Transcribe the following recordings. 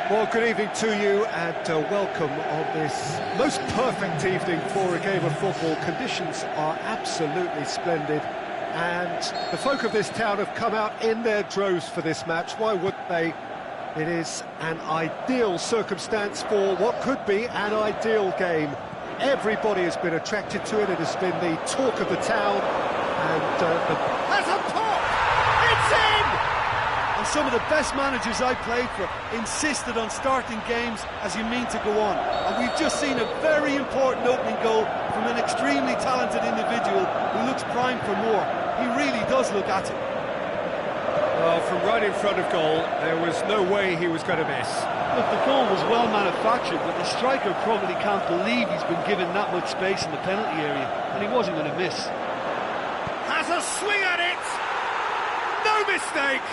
Well, good evening to you and welcome on this most perfect evening for a game of football. Conditions are absolutely splendid and the folk of this town have come out in their droves for this match. Why wouldn't they? It is an ideal circumstance for what could be an ideal game. Everybody has been attracted to it. It has been the talk of the town and has a pop! It's in! And some of the best managers I played for insisted on starting games as you mean to go on. And we've just seen a very important opening goal from an extremely talented individual who looks primed for more. He really does look at it. Well, from right in front of goal, there was no way he was going to miss. Look, the goal was well manufactured, but the striker probably can't believe he's been given that much space in the penalty area, and he wasn't going to miss. Has a swing at it! No mistake!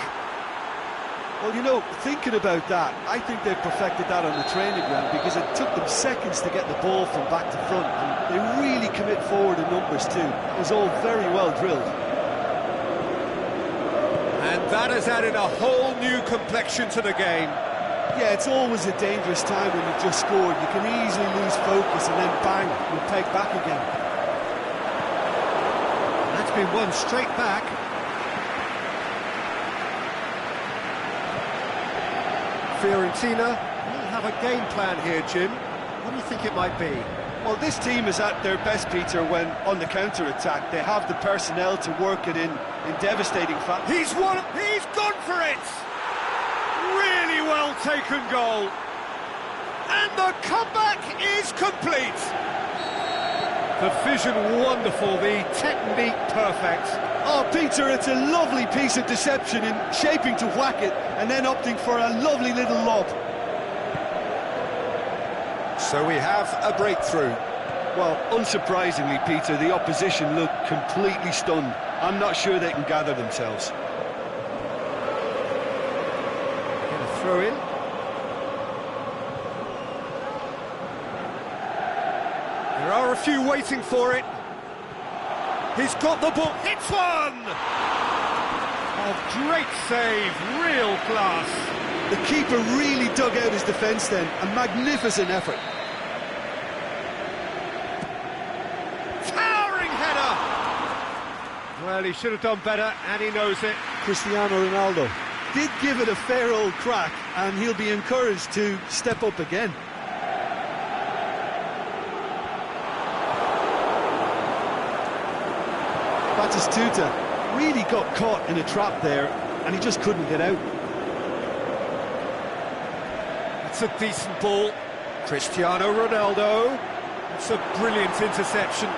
Well, you know, thinking about that, I think they've perfected that on the training ground because it took them seconds to get the ball from back to front, and they really commit forward in numbers too. It was all very well drilled. And that has added a whole new complexion to the game. Yeah, it's always a dangerous time when you've just scored. You can easily lose focus and then bang, you'll peg back again. That's been won straight back. Fiorentina will have a game plan here, Jim. What do you think it might be? Well, this team is at their best, Peter, when on the counter-attack. They have the personnel to work it in devastating fashion. He's gone for it! Really well taken goal. And the comeback is complete. The vision wonderful, the technique perfect. Oh, Peter, it's a lovely piece of deception in shaping to whack it and then opting for a lovely little lob. So we have a breakthrough. Well, unsurprisingly, Peter, the opposition look completely stunned. I'm not sure they can gather themselves. Going to throw in. There are a few waiting for it. He's got the ball. Hits one! Oh, great save, real class. The keeper really dug out his defence then. A magnificent effort. Towering header! Well, he should have done better, and he knows it. Cristiano Ronaldo did give it a fair old crack, and he'll be encouraged to step up again. Batistuta really got caught in a trap there, and he just couldn't get out. It's a decent ball. Cristiano Ronaldo. It's a brilliant interception.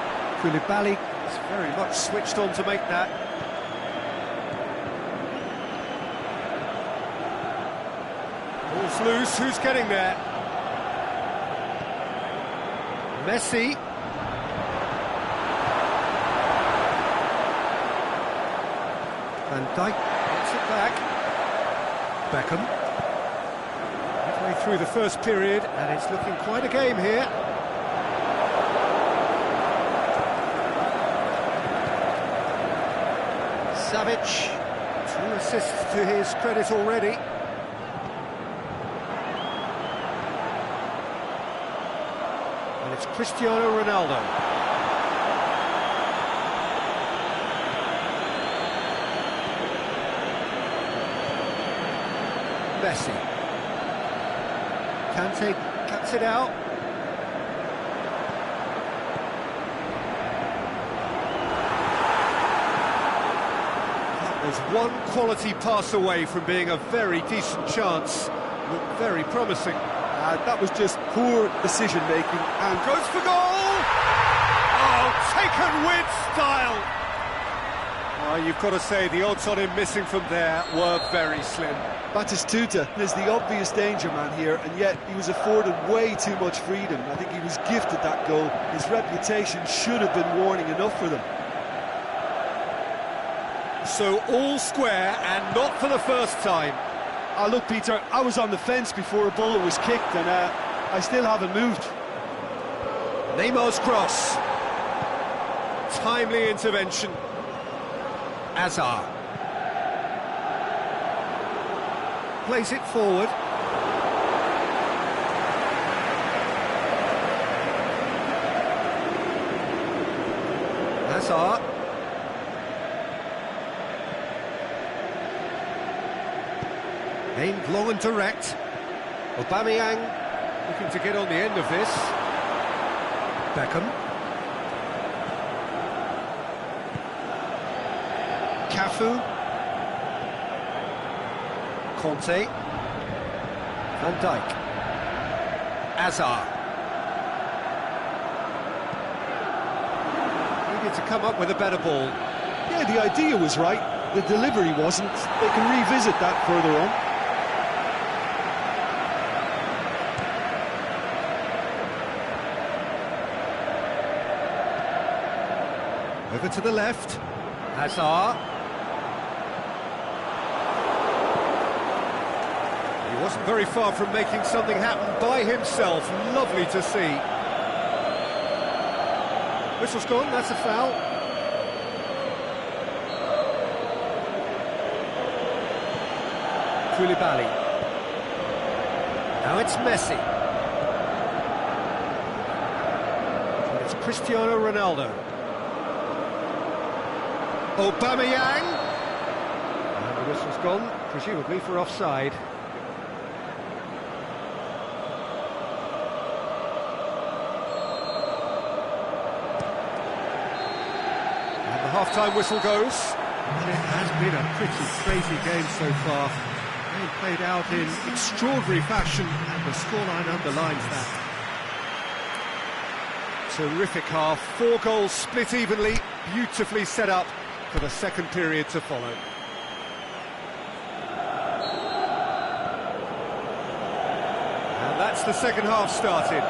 Koulibaly is very much switched on to make that. Ball's loose, who's getting there? Messi. Van Dijk gets it back. Beckham. Midway through the first period, and it's looking quite a game here. Savic, 2 assists to his credit already. And it's Cristiano Ronaldo. Messi. Kante cuts it out. That was one quality pass away from being a very decent chance. Looked very promising. That was just poor decision-making and goes for goal! Oh, taken with style! Oh, you've got to say, the odds on him missing from there were very slim. Batistuta is the obvious danger man here, and yet he was afforded way too much freedom. I think he was gifted that goal. His reputation should have been warning enough for them. So all square, and not for the first time. Look, Peter, I was on the fence before a bullet was kicked, and I still haven't moved. Neymar's cross. Timely intervention. Azar. Plays it forward. Hazard. Aimed long and direct. Aubameyang looking to get on the end of this. Beckham. Cafu. Conte. Van Dijk. Hazard. Needed to come up with a better ball. Yeah, the idea was right, the delivery wasn't. They can revisit that further on. Over to the left. Hazard. He wasn't very far from making something happen by himself. Lovely to see. Whistle's gone, that's a foul. Koulibaly. Now it's Messi. And it's Cristiano Ronaldo. Aubameyang. And the whistle's gone, presumably for offside. And the half-time whistle goes. And it has been a pretty crazy game so far. They played out in extraordinary fashion, and the scoreline underlines that. Terrific half, 4 goals split evenly, beautifully set up for the second period to follow. And that's the second half started.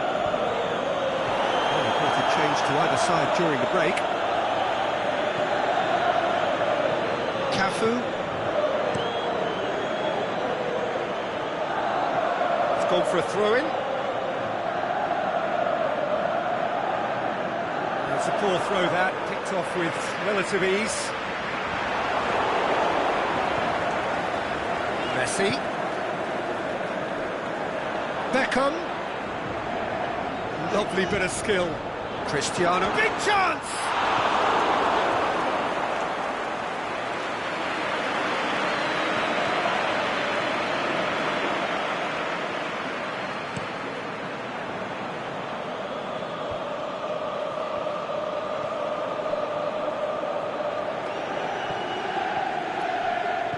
Well, a bit of change to either side during the break. Cafu. It's gone for a throw-in. It's a poor throw that, picked off with relative ease. Messi. Beckham. Lovely bit of skill. Cristiano. Big chance!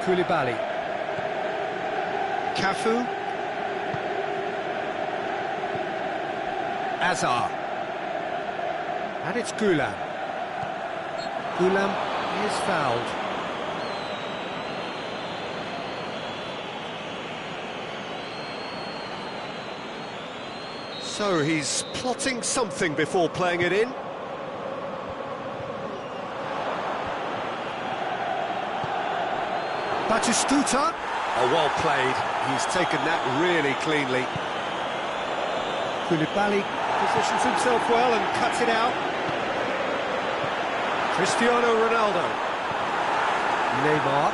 Koulibaly. Cafu. Hazard. And it's Goulam. Goulam is fouled. So he's plotting something before playing it in. Batistuta. Oh, well played. He's taken that really cleanly. Koulibaly positions himself well and cuts it out. Cristiano Ronaldo. Neymar.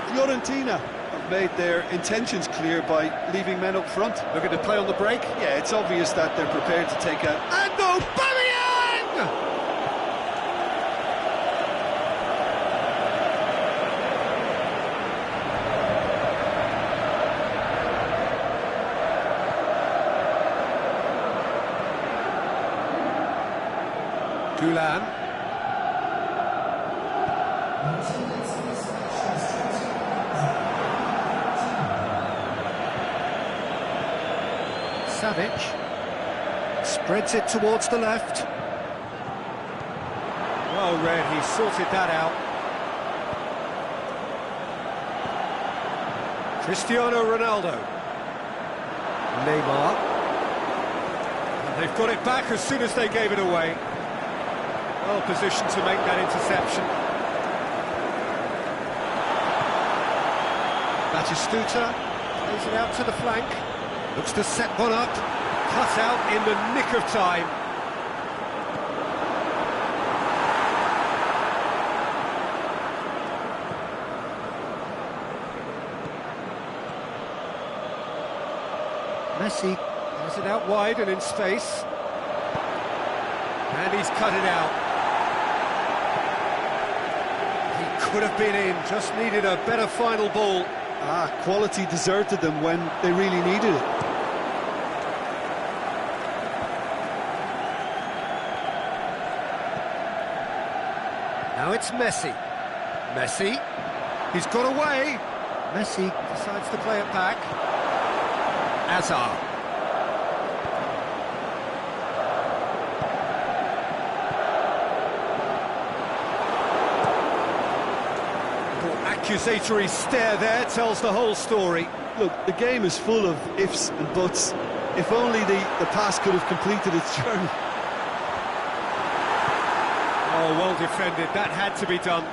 Fiorentina have made their intentions clear by leaving men up front. Looking to play on the break. Yeah, it's obvious that they're prepared to take a... And Aubameyang! Goulam. Savic spreads it towards the left. Well read, he sorted that out. Cristiano Ronaldo. Neymar. And they've got it back as soon as they gave it away. Well positioned to make that interception. Batistuta plays it out to the flank. Looks to set one up. Cut out in the nick of time. Messi has it out wide and in space. And he's cut it out. could have been in, just needed a better final ball. Quality deserted them when they really needed it. Now it's Messi. Messi, he's got away. Messi decides to play it back. Azar. Accusatory stare there tells the whole story. Look, the game is full of ifs and buts. If only the pass could have completed its journey. Oh, well defended. That had to be done.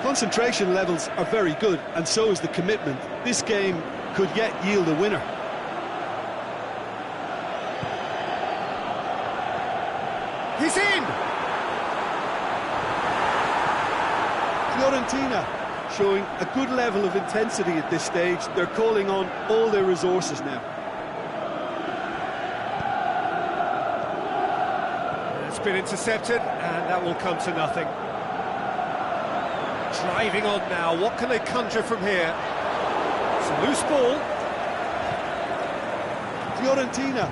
Concentration levels are very good, and so is the commitment. This game could yet yield a winner. He's in! Fiorentina showing a good level of intensity at this stage. They're calling on all their resources now. It's been intercepted, and that will come to nothing. Driving on now, what can they conjure from here? It's a loose ball. Fiorentina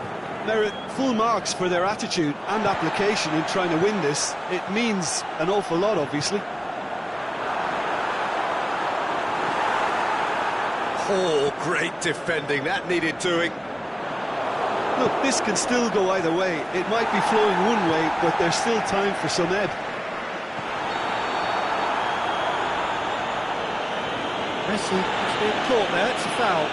merit full marks for their attitude and application in trying to win this. It means an awful lot, obviously. Oh, great defending, that needed doing. Look, this can still go either way. It might be flowing one way, but there's still time for some ebb. Messi is being caught there, it's a foul.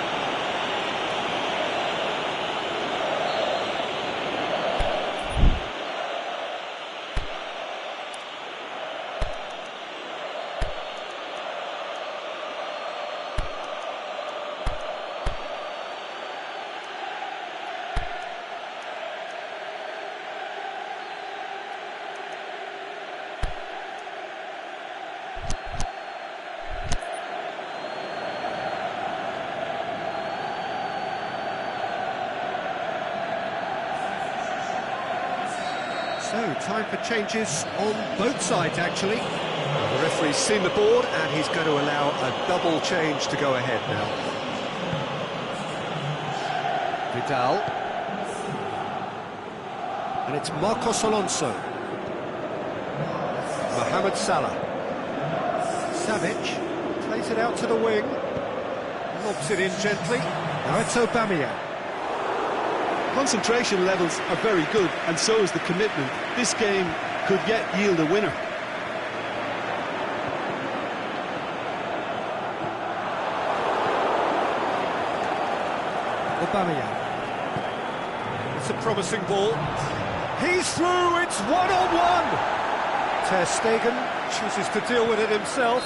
So, time for changes on both sides, actually. The referee's seen the board, and he's going to allow a double change to go ahead now. Vidal. And it's Marcos Alonso. Mohamed Salah. Savic plays it out to the wing. Lobs it in gently. Now it's Aubameyang. Concentration levels are very good, and so is the commitment. This game could yet yield a winner. Aubameyang. It's a promising ball. He's through, it's one-on-one! Ter Stegen chooses to deal with it himself.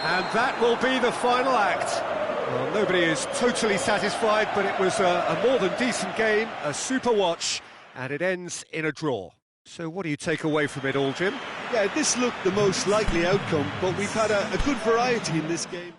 And that will be the final act. Well, nobody is totally satisfied, but it was a more than decent game, a super watch, and it ends in a draw. So what do you take away from it all, Jim? Yeah, this looked the most likely outcome, but we've had a good variety in this game.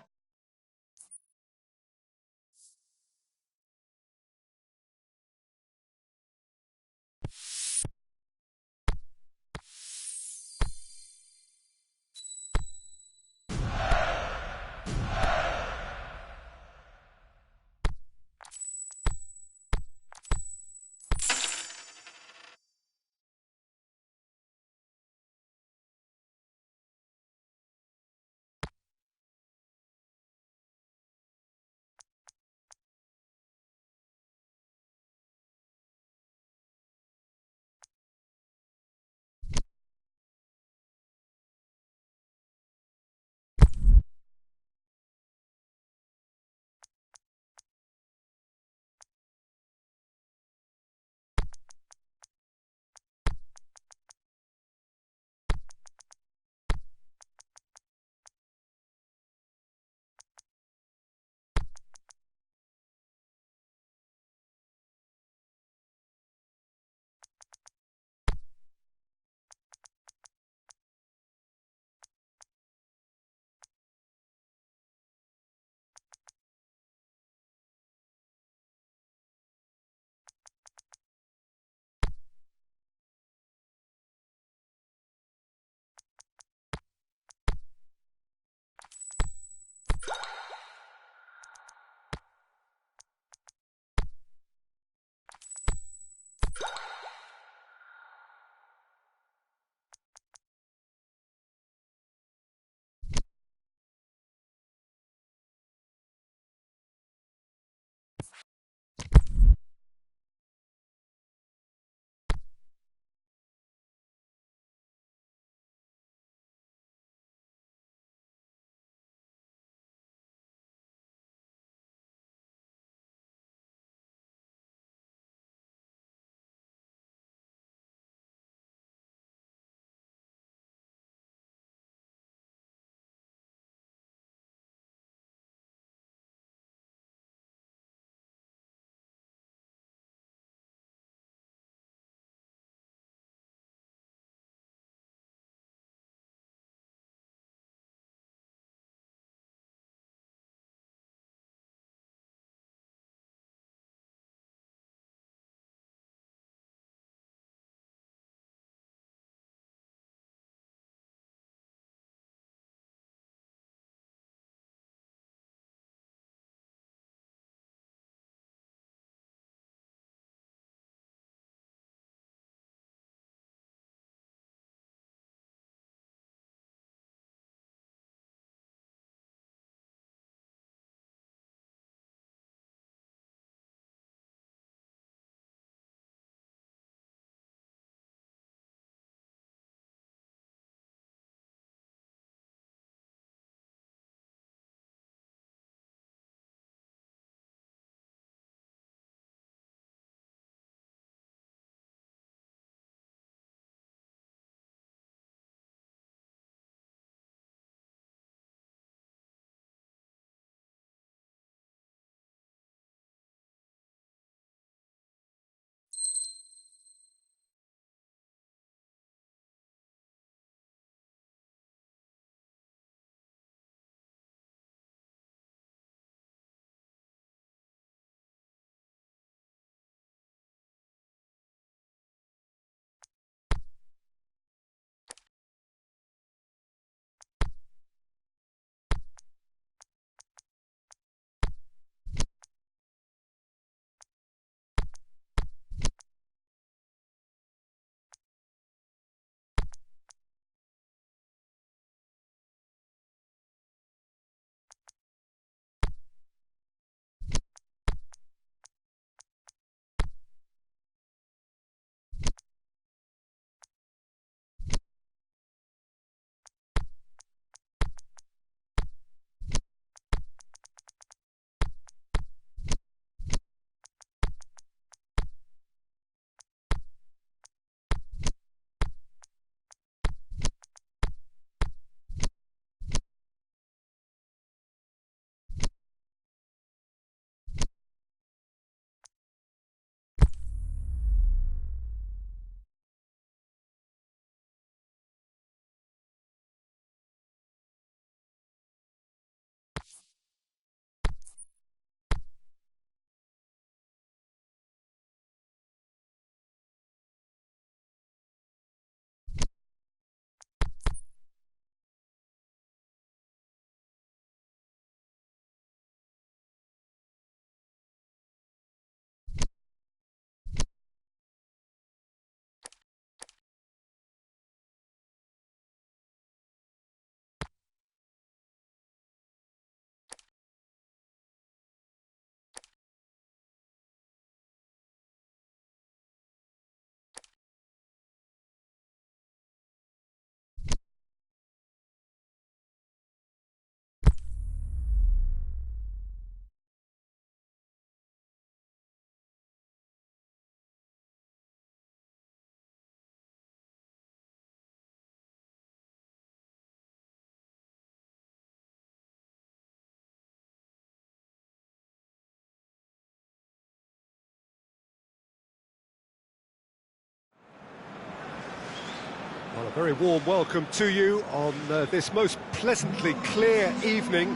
Well, a very warm welcome to you on this most pleasantly clear evening.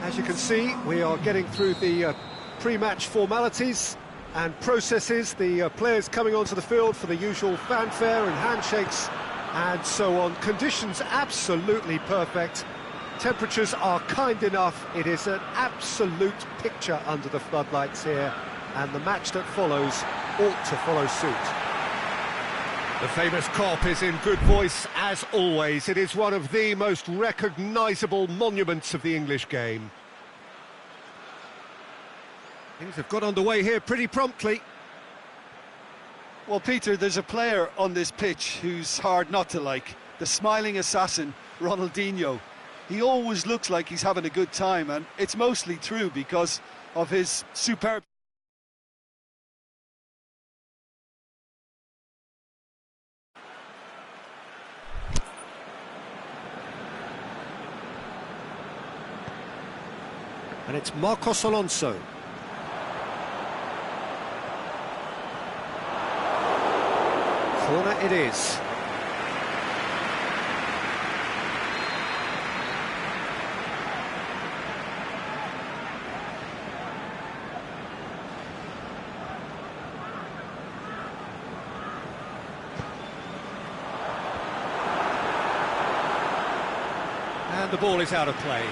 As you can see, we are getting through the pre-match formalities and processes, the players coming onto the field for the usual fanfare and handshakes and so on. Conditions absolutely perfect. Temperatures are kind enough. It is an absolute picture under the floodlights here, and the match that follows ought to follow suit. The famous Kop is in good voice as always. It is one of the most recognisable monuments of the English game. Things have got underway here pretty promptly. Well, Peter, there's a player on this pitch who's hard not to like. The smiling assassin, Ronaldinho. He always looks like he's having a good time, and it's mostly true because of his superb... And it's Marcos Alonso. Corner it is. And the ball is out of play.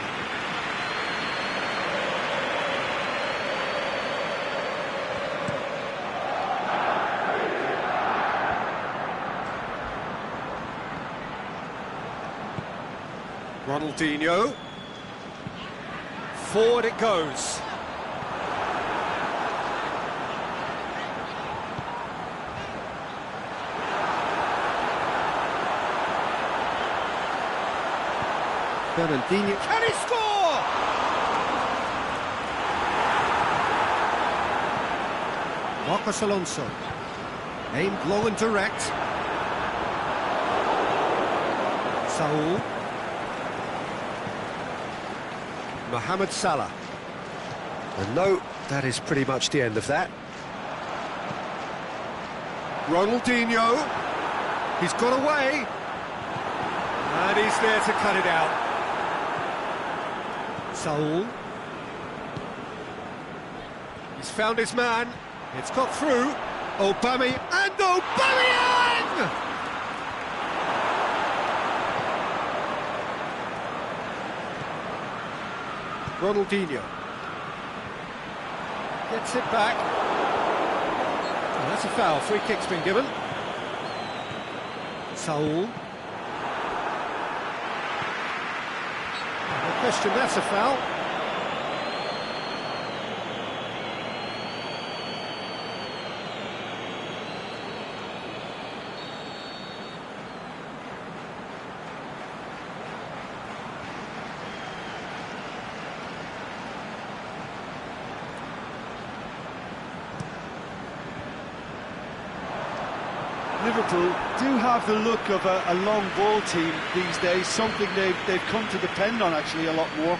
Ronaldinho. Forward it goes. Fernandinho. Can he score? Marcos Alonso. Aimed low and direct. Saul. Mohamed Salah. And no, that is pretty much the end of that. Ronaldinho. He's got away. And he's there to cut it out. Saul. He's found his man. It's got through. Aubameyang and Aubameyang! Ronaldinho gets it back. Oh, that's a foul. Free kick's been given. Saul. No question, that's a foul. Liverpool do have the look of a long ball team these days, something they've come to depend on actually a lot more.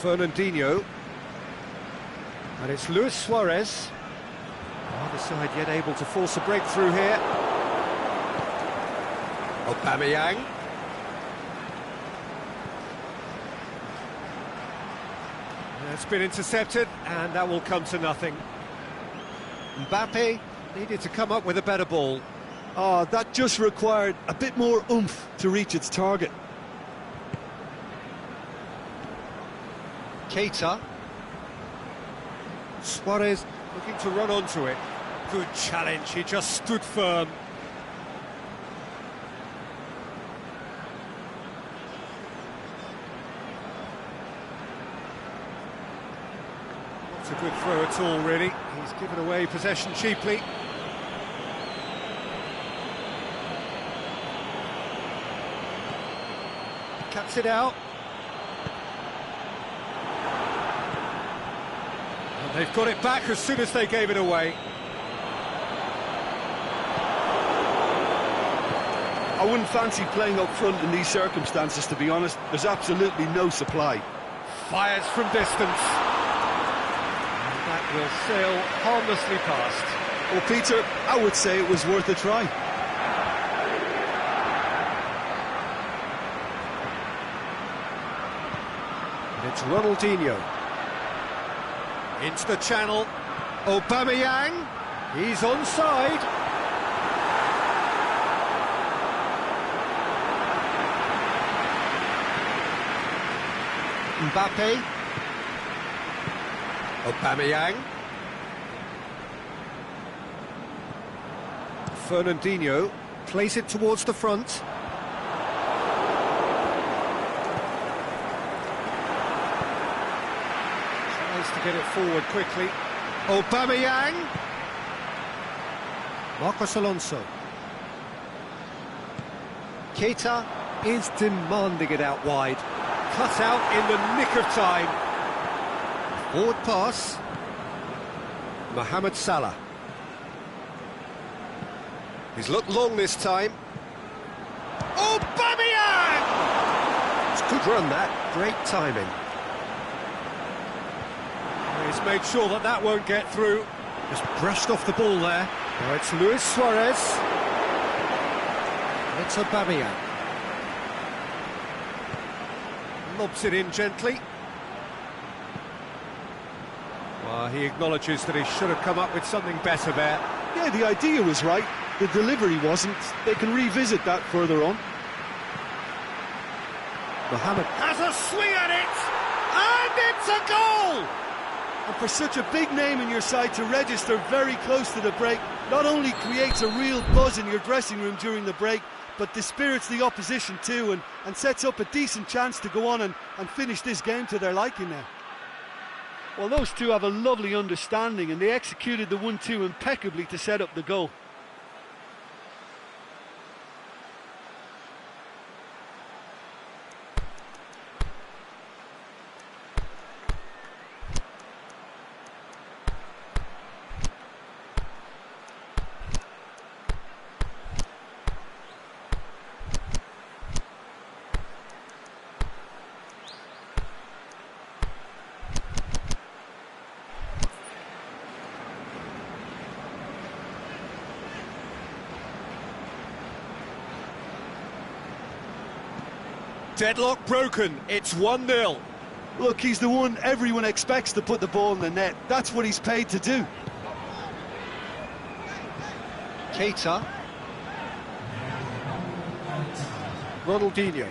Fernandinho. And it's Luis Suarez. Neither side yet able to force a breakthrough here. Aubameyang. It's been intercepted, and that will come to nothing. Mbappe needed to come up with a better ball. Oh, that just required a bit more oomph to reach its target. Keita. Suarez looking to run onto it. Good challenge, he just stood firm. Not a good throw at all, really. He's given away possession cheaply. Cuts it out. And they've got it back as soon as they gave it away. I wouldn't fancy playing up front in these circumstances, to be honest. There's absolutely no supply. Fires from distance. And that will sail harmlessly past. Well, Peter, I would say it was worth a try. And it's Ronaldinho. Into the channel. Aubameyang. He's onside. Mbappe. Aubameyang. Fernandinho plays it towards the front. Tries to get it forward quickly. Aubameyang. Marcos Alonso. Keita is demanding it out wide. Cut out in the nick of time. Forward pass. Mohamed Salah. He's looked long this time. Aubameyang! It's a good run, that. Great timing. He's made sure that that won't get through. Just brushed off the ball there. Now it's Luis Suarez. It's Aubameyang. Lobs it in gently. Well, he acknowledges that he should have come up with something better there. Yeah, the idea was right. The delivery wasn't. They can revisit that further on. Mohamed has a swing at it, and it's a goal! And for such a big name in your side to register very close to the break, not only creates a real buzz in your dressing room during the break, but dispirits the opposition too, and sets up a decent chance to go on and finish this game to their liking now. Well, those two have a lovely understanding, and they executed the 1-2 impeccably to set up the goal. Deadlock broken, it's 1-0. Look, he's the one everyone expects to put the ball in the net. That's what he's paid to do. Keita. Ronaldinho.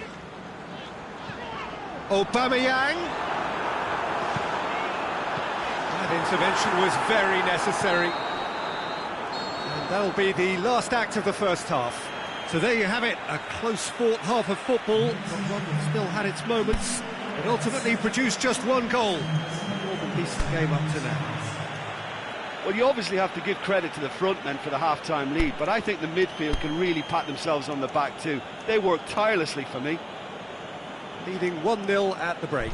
Aubameyang. That intervention was very necessary. And that'll be the last act of the first half. So there you have it, a close-fought half of football, but one that still had its moments, but ultimately produced just one goal. A normal piece of the game up to now. Well, you obviously have to give credit to the front men for the half-time lead, but I think the midfield can really pat themselves on the back too. They worked tirelessly for me. Leading 1-0 at the break.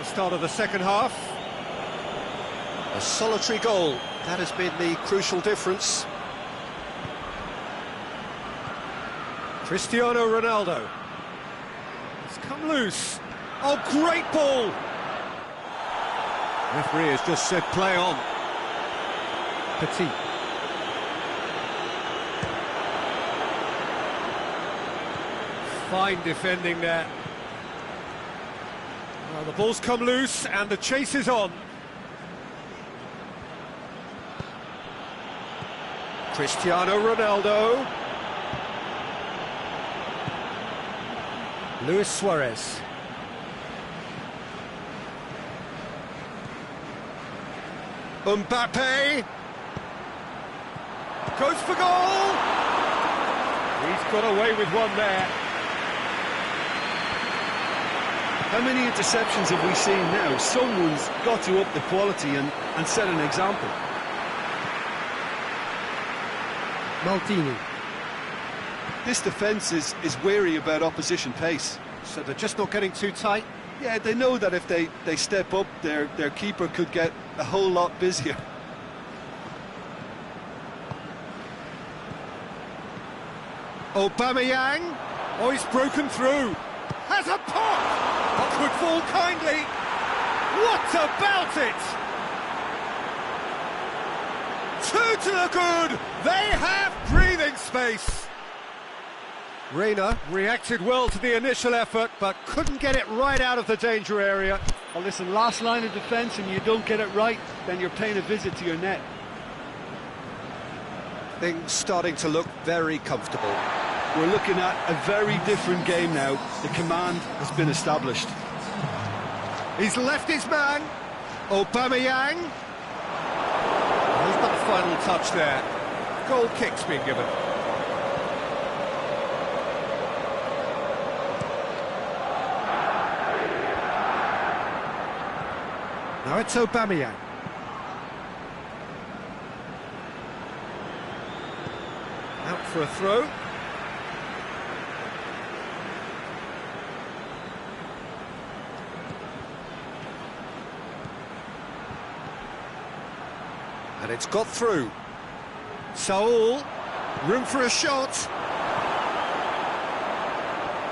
Start of the second half. A solitary goal, that has been the crucial difference. Cristiano Ronaldo. It's come loose. Oh, great ball! Referee has just said play on. Petit. Fine defending there. Well, the ball's come loose and the chase is on. Cristiano Ronaldo. Luis Suarez. Mbappe. Goes for goal! He's got away with one there. How many interceptions have we seen now? Someone's got to up the quality and set an example. Maldini. This defence is wary about opposition pace. So they're just not getting too tight. Yeah, they know that if they step up, their keeper could get a whole lot busier. Aubameyang. Oh, he's broken through. Has a pop! Could fall kindly. What about it? Two to the good. They have breathing space. Reina reacted well to the initial effort, but couldn't get it right out of the danger area. Well, listen, last line of defence and you don't get it right, then you're paying a visit to your net. Things starting to look very comfortable. We're looking at a very different game now. The command has been established. He's left his man. Aubameyang. He's got the final touch there. Goal kick's been given. Now it's Aubameyang. Out for a throw. And it's got through. Saul, room for a shot.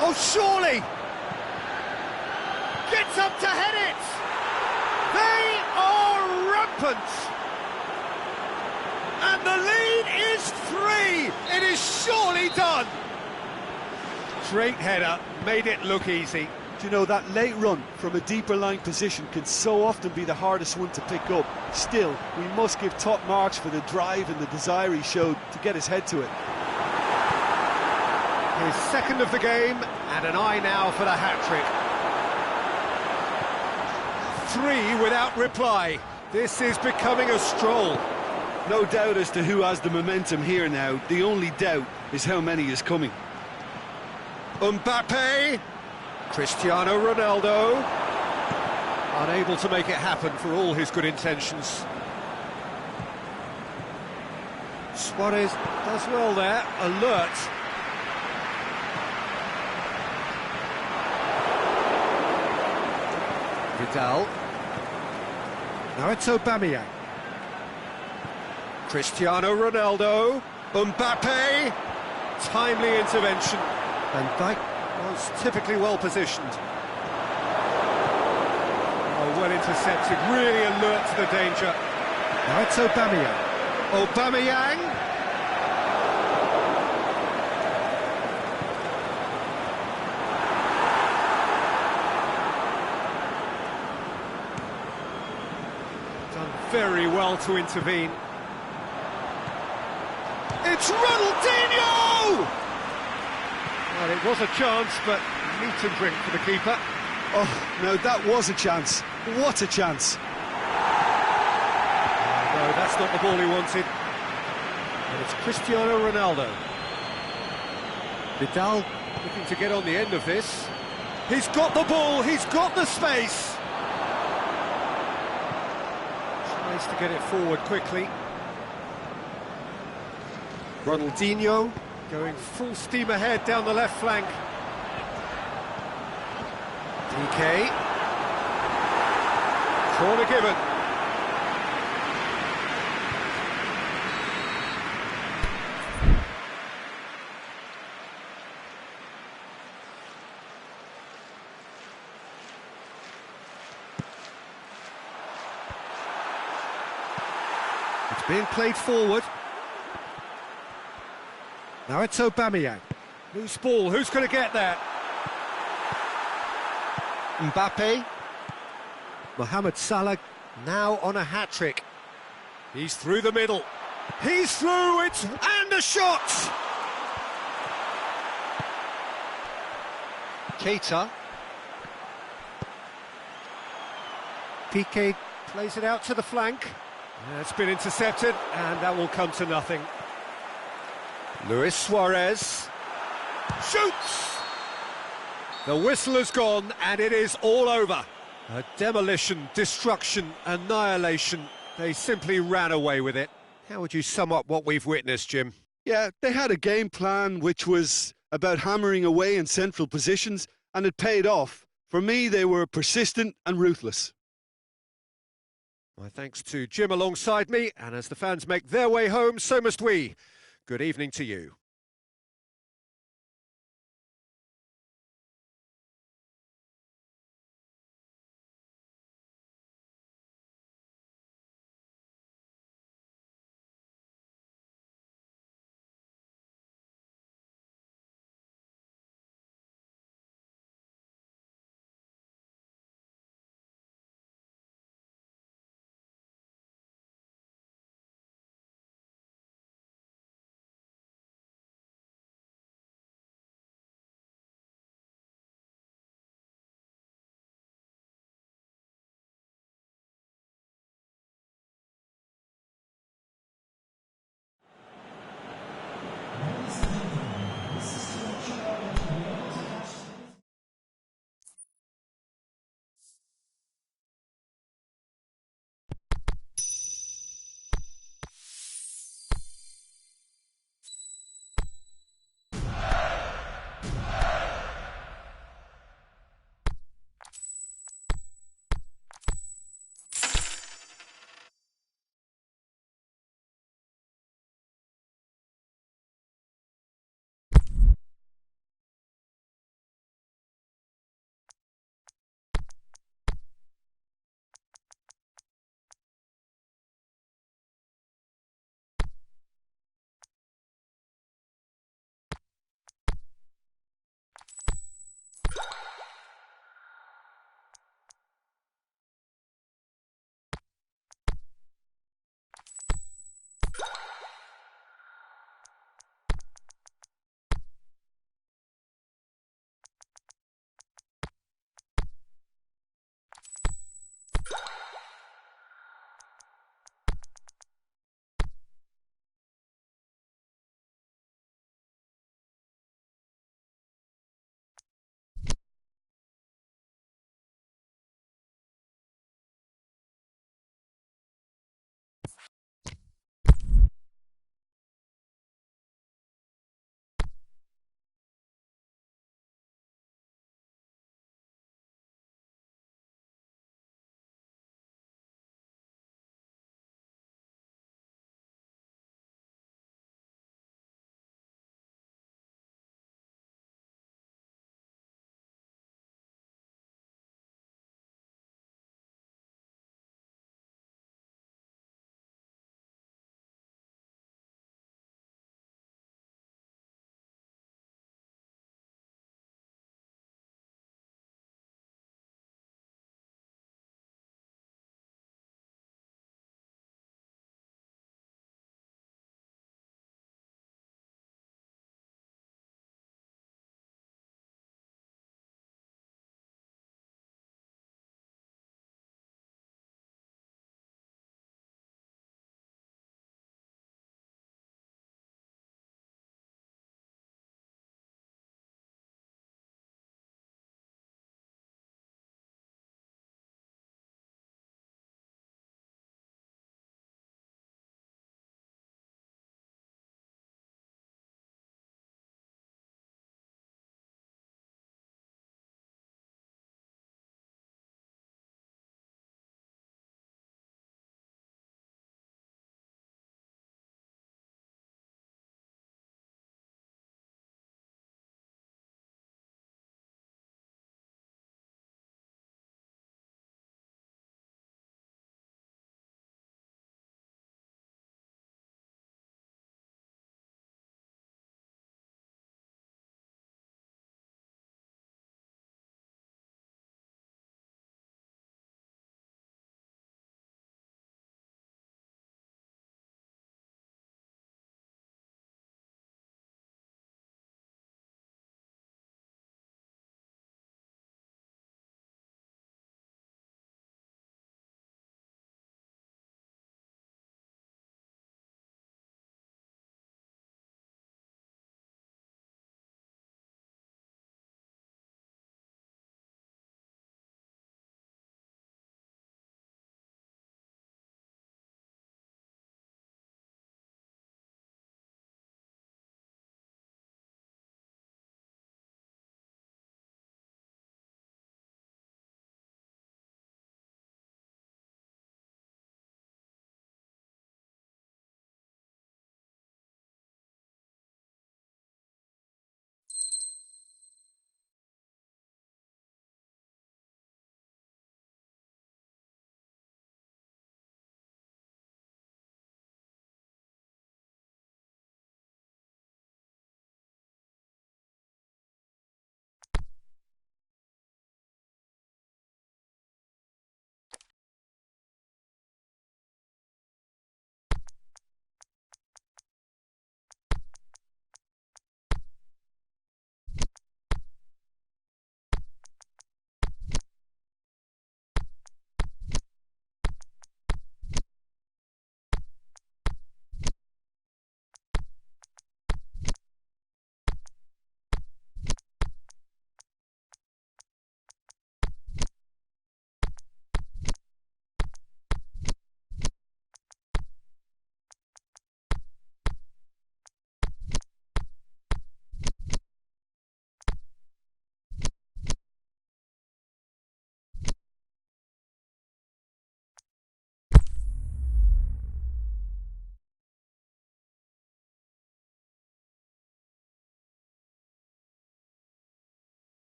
Oh, surely! Gets up to head it! They are rampant! And the lead is 3! It is surely done! Straight header, made it look easy. Do you know, that late run from a deeper line position can so often be the hardest one to pick up. Still, we must give top marks for the drive and the desire he showed to get his head to it. His second of the game, and an eye now for the hat-trick. 3 without reply. This is becoming a stroll. No doubt as to who has the momentum here now. The only doubt is how many is coming. Mbappe. Cristiano Ronaldo, unable to make it happen for all his good intentions. Suarez does well there, alert. Vidal. Now it's Aubameyang. Cristiano Ronaldo. Mbappe. Timely intervention. Van Dijk was typically well positioned. Oh, well intercepted, really alert to the danger. Now it's Aubameyang. Aubameyang. Done very well to intervene. It's Ronaldinho! Well, it was a chance, but meat and drink for the keeper. Oh, no, that was a chance. What a chance. No, that's not the ball he wanted. And it's Cristiano Ronaldo. Vidal looking to get on the end of this. He's got the ball, he's got the space. Tries to get it forward quickly. Ronaldinho going full steam ahead down the left flank. DK. Corner given. It's being played forward. Now it's Aubameyang. Loose ball, who's going to get there? Mbappe. Mohamed Salah now on a hat-trick. He's through the middle. He's through it, and a shot! Keita. Piqué plays it out to the flank. It's been intercepted, and that will come to nothing. Luis Suarez shoots! The whistle has gone and it is all over. A demolition, destruction, annihilation. They simply ran away with it. How would you sum up what we've witnessed, Jim? Yeah, they had a game plan which was about hammering away in central positions, and it paid off. For me, they were persistent and ruthless. My thanks to Jim alongside me, and as the fans make their way home, so must we. Good evening to you.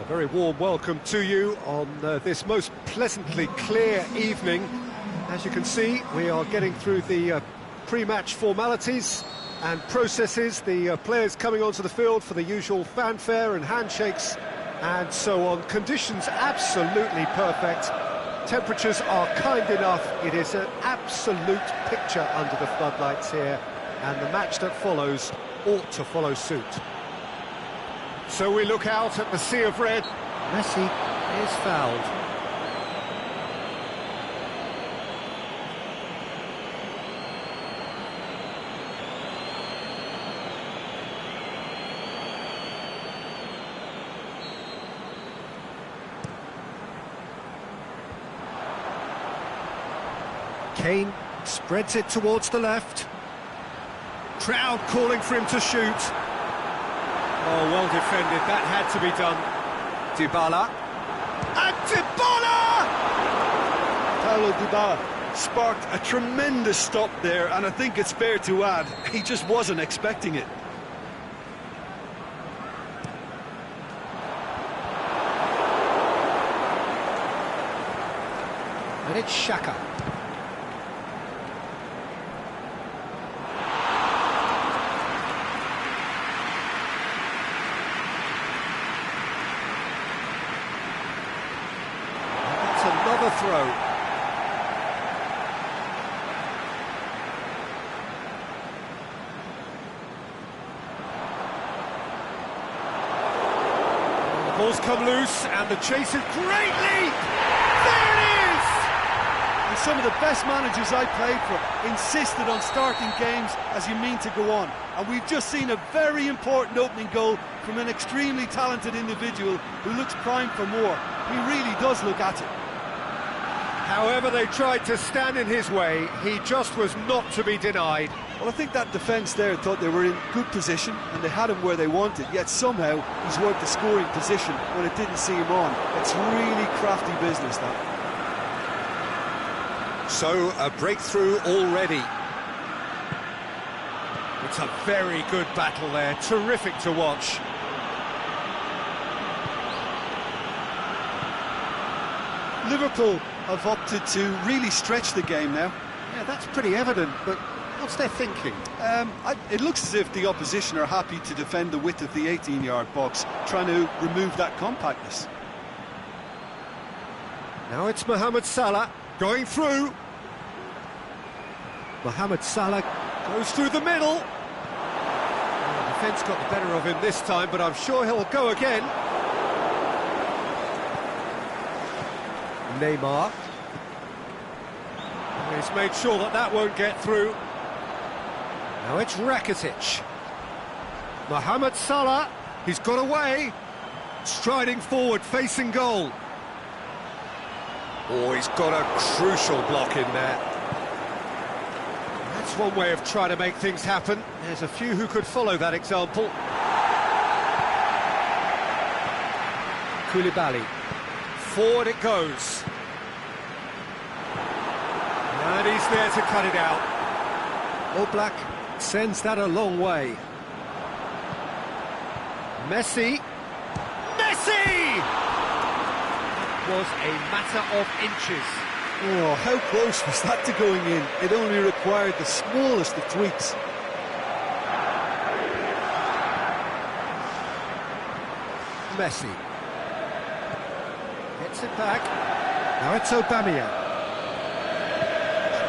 A very warm welcome to you on this most pleasantly clear evening. As you can see, we are getting through the pre-match formalities and processes, the players coming onto the field for the usual fanfare and handshakes and so on. Conditions absolutely perfect. Temperatures are kind enough. It is an absolute picture under the floodlights here, and the match that follows ought to follow suit. So we look out at the sea of red. Messi is fouled. Kane spreads it towards the left. Crowd calling for him to shoot. Oh, well defended, that had to be done. Dybala. And Dybala! Paulo Dybala sparked a tremendous stop there, and I think it's fair to add, he just wasn't expecting it. And it's Xhaka. Another throw. The ball's come loose and the chase is great leap! There it is! And some of the best managers I played for insisted on starting games as you mean to go on. And we've just seen a very important opening goal from an extremely talented individual who looks primed for more. He really does look at it. However they tried to stand in his way, he just was not to be denied. Well, I think that defence there thought they were in good position and they had him where they wanted, yet somehow he's worked the scoring position when it didn't see him on. It's really crafty business, that. So, a breakthrough already. It's a very good battle there, terrific to watch. Liverpool have opted to really stretch the game now. Yeah, that's pretty evident, but what's their thinking? It looks as if the opposition are happy to defend the width of the 18-yard box, trying to remove that compactness. Now it's Mohamed Salah going through. Mohamed Salah goes through the middle. The defence got the better of him this time, but I'm sure he'll go again. Neymar. He's made sure that that won't get through. Now it's Rakitic. Mohamed Salah, he's got away. Striding forward, facing goal. Oh, he's got a crucial block in there. That's one way of trying to make things happen. There's a few who could follow that example. Koulibaly. Forward it goes. And he's there to cut it out. Oblak sends that a long way. Messi. Messi! Was a matter of inches. Oh, how close was that to going in? It only required the smallest of tweaks. Messi. Gets it back. Now it's Aubameyang.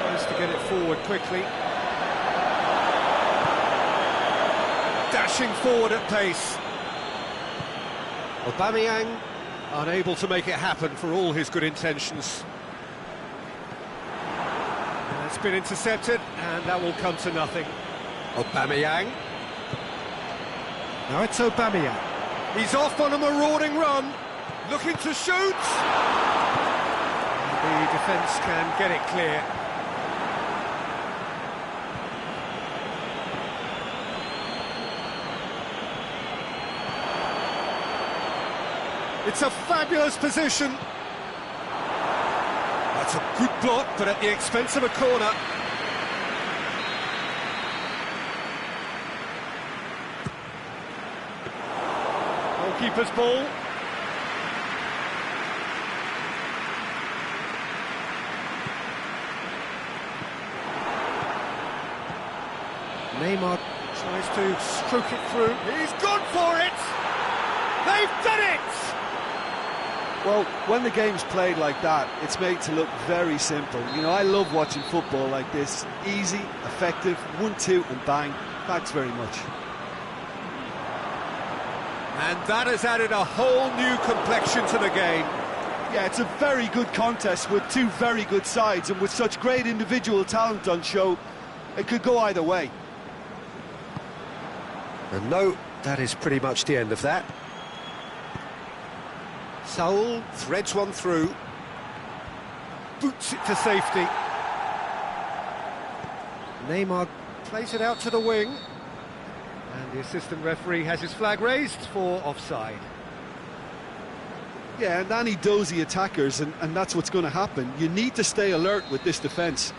Tries to get it forward quickly. Dashing forward at pace. Aubameyang unable to make it happen for all his good intentions. And it's been intercepted, and that will come to nothing. Aubameyang. Now it's Aubameyang. He's off on a marauding run, looking to shoot. The defence can get it clear. It's a fabulous position. That's a good block, but at the expense of a corner. Goalkeeper's ball. Neymar. Tries to stroke it through. He's gone for it! They've done it! Well, when the game's played like that, it's made to look very simple. You know, I love watching football like this. Easy, effective, 1-2 and bang. Thanks very much. And that has added a whole new complexion to the game. Yeah, it's a very good contest with two very good sides, and with such great individual talent on show, it could go either way. And no, that is pretty much the end of that. Saul threads one through. Boots it to safety. Neymar. Plays it out to the wing. And the assistant referee has his flag raised for offside. Yeah, and any dozy attackers, and that's what's going to happen. You need to stay alert with this defence.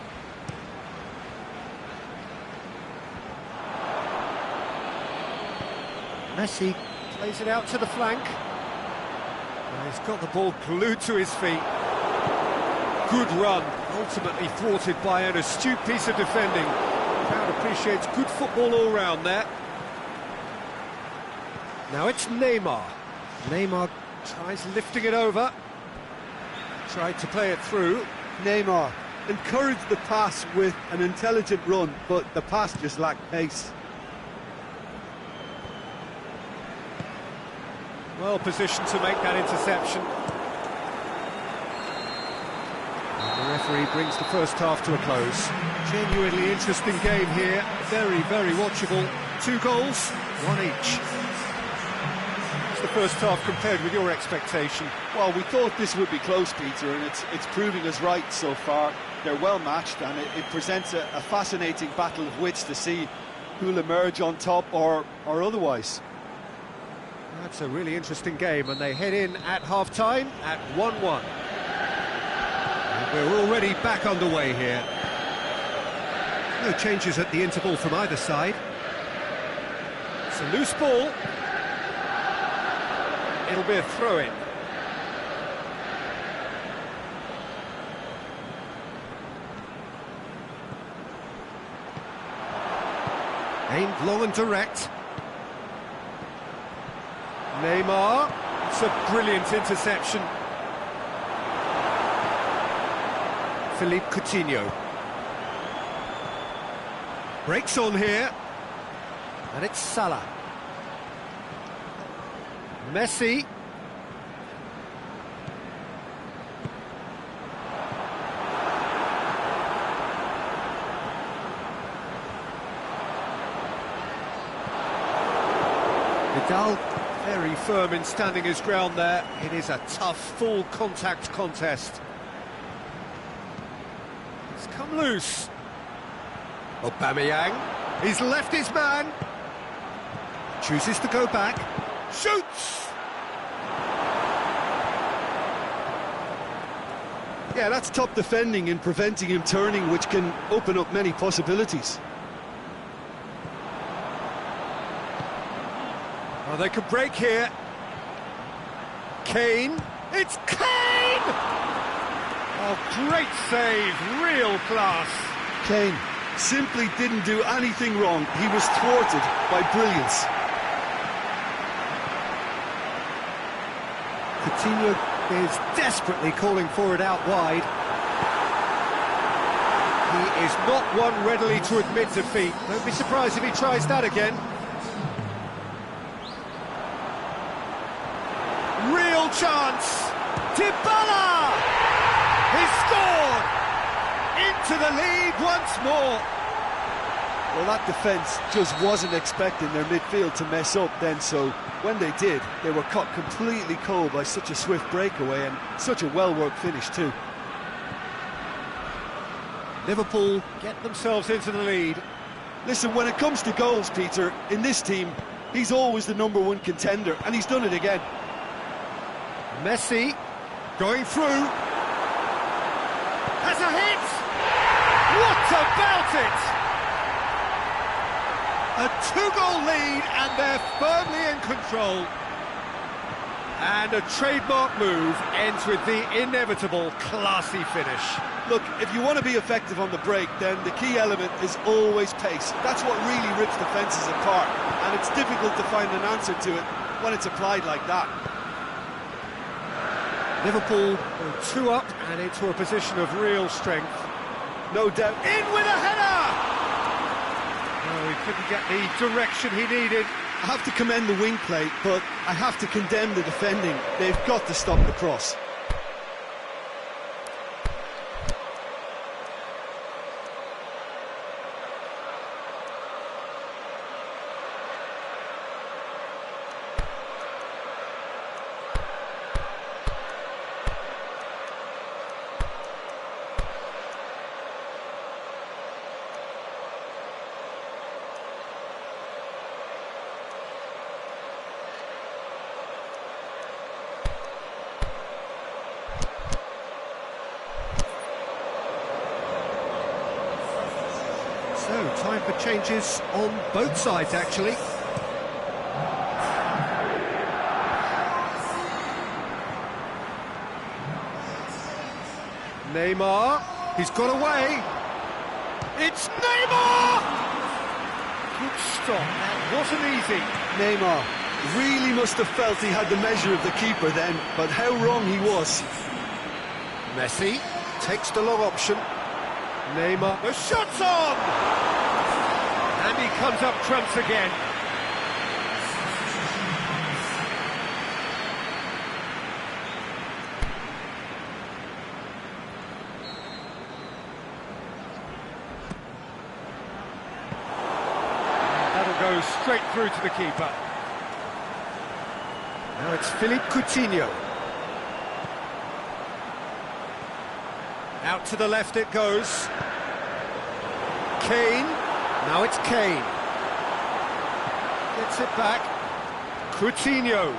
Messi. Plays it out to the flank. He's got the ball glued to his feet. Good run, ultimately thwarted by an astute piece of defending. The crowd appreciates good football all round there. Now it's Neymar. Neymar. Tries lifting it over. Tried to play it through. Neymar encouraged the pass with an intelligent run, but the pass just lacked pace. Well positioned to make that interception. And the referee brings the first half to a close. Genuinely interesting game here. Very, very watchable. 2 goals, 1 each. What's the first half compared with your expectation? Well, we thought this would be close, Peter, and it's proving us right so far. They're well matched, and it presents a fascinating battle of wits to see who'll emerge on top or otherwise. That's a really interesting game, and they head in at half-time at 1-1. And we're already back underway here. No changes at the interval from either side. It's a loose ball. It'll be a throw-in. Aimed long and direct. Neymar, it's a brilliant interception. Philippe Coutinho. Breaks on here. And it's Salah. Messi. Vidal. Very firm in standing his ground there. It is a tough, full contact contest. It's come loose. Aubameyang. He's left his man. Chooses to go back. Shoots! Yeah, that's top defending and preventing him turning, which can open up many possibilities. Oh, they could break here. Kane. It's Kane! Oh, great save. Real class. Kane simply didn't do anything wrong. He was thwarted by brilliance. Coutinho is desperately calling for it out wide. He is not one readily to admit defeat. Don't be surprised if he tries that again. Real chance! Dybala! He's scored! Into the lead once more! Well, that defence just wasn't expecting their midfield to mess up then, so when they did, they were caught completely cold by such a swift breakaway and such a well-worked finish too. Liverpool get themselves into the lead. Listen, when it comes to goals, Peter, in this team, he's always the #1 contender, and he's done it again. Messi going through. Has a hit! What about it? A 2-goal lead, and they're firmly in control. And a trademark move ends with the inevitable classy finish. Look, if you want to be effective on the break, then the key element is always pace. That's what really rips defences apart, and it's difficult to find an answer to it when it's applied like that. Liverpool go 2 up and into a position of real strength. No doubt. In with a header! No, he couldn't get the direction he needed. I have to commend the wing play, but I have to condemn the defending. They've got to stop the cross. So, time for changes on both sides, actually. Neymar, he's got away. It's Neymar! Good stop, that wasn't easy. Neymar really must have felt he had the measure of the keeper then, but how wrong he was. Messi takes the long option. Neymar, the shot's on! And he comes up trumps again. That'll go straight through to the keeper. Now it's Philippe Coutinho. Out to the left it goes. Kane. Now it's Kane. Gets it back. Coutinho.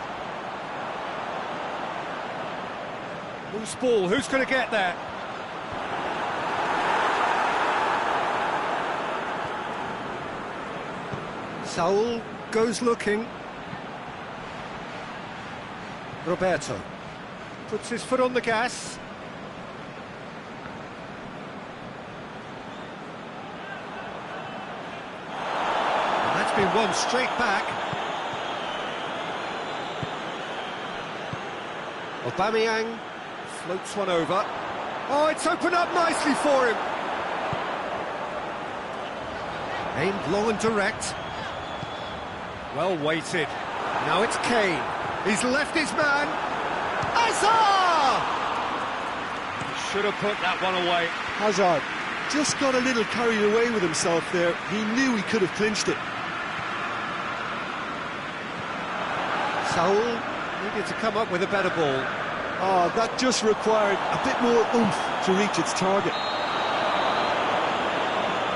Loose ball. Who's going to get there? Saul goes looking. Roberto puts his foot on the gas. Been one straight back. Aubameyang floats one over. Oh, it's opened up nicely for him. Aimed long and direct. Well weighted. Now it's Kane. He's left his man. Hazard! He should have put that one away. Hazard just got a little carried away with himself there. He knew he could have clinched it. Saul needed to come up with a better ball. Oh, that just required a bit more oomph to reach its target.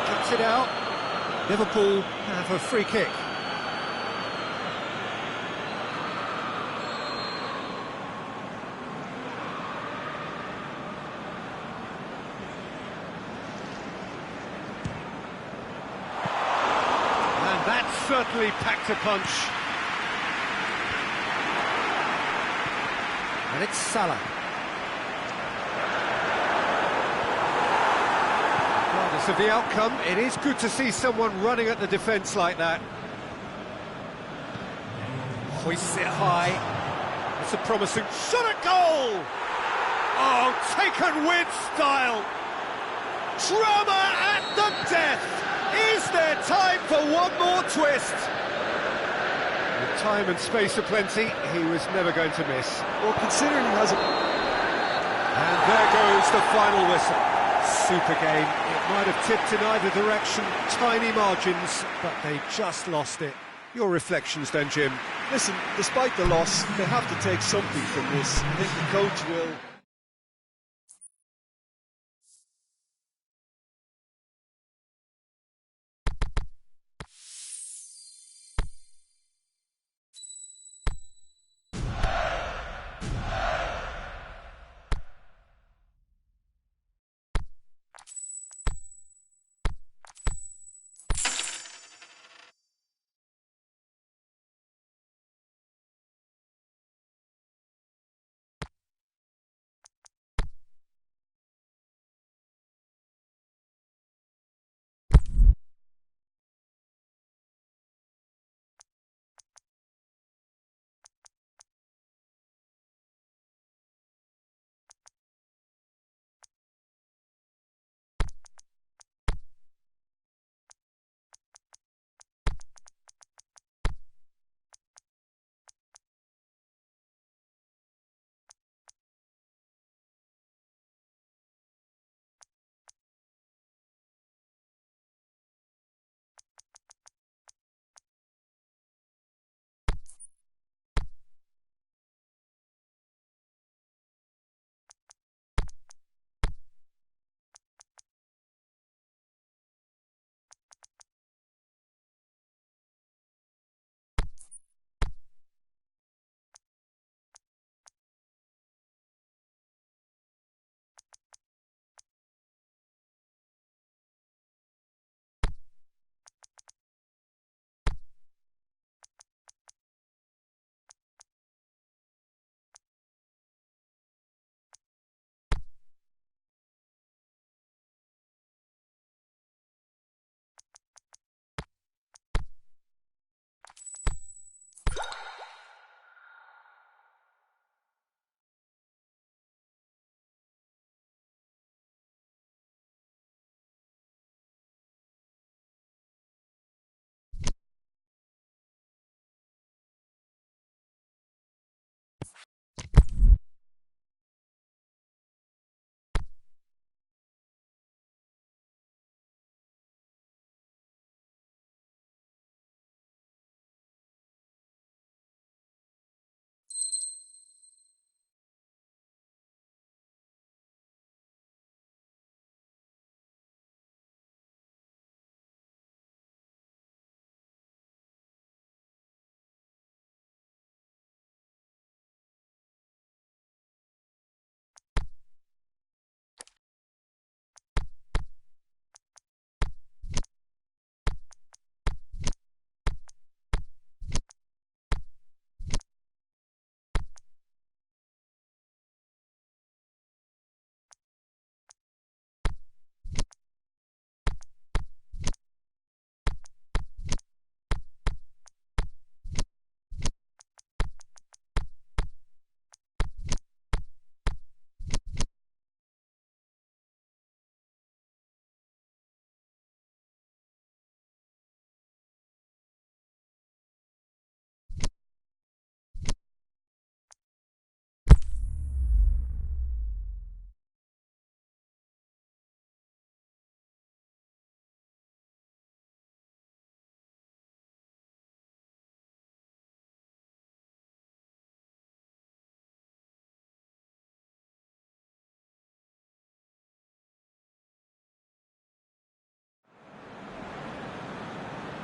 Kicks it out. Liverpool have a free kick. And that certainly packed a punch. And it's Salah. Regardless of the outcome, it is good to see someone running at the defence like that. Hoists it high. It's a promising shot at goal! Oh, taken with style! Drama at the death! Is there time for one more twist? With time and space aplenty, he was never going to miss. Well, considering he has a... And there goes the final whistle. Super game. It might have tipped in either direction, tiny margins, but they just lost it. Your reflections then, Jim? Listen, despite the loss, they have to take something from this. I think the coach will...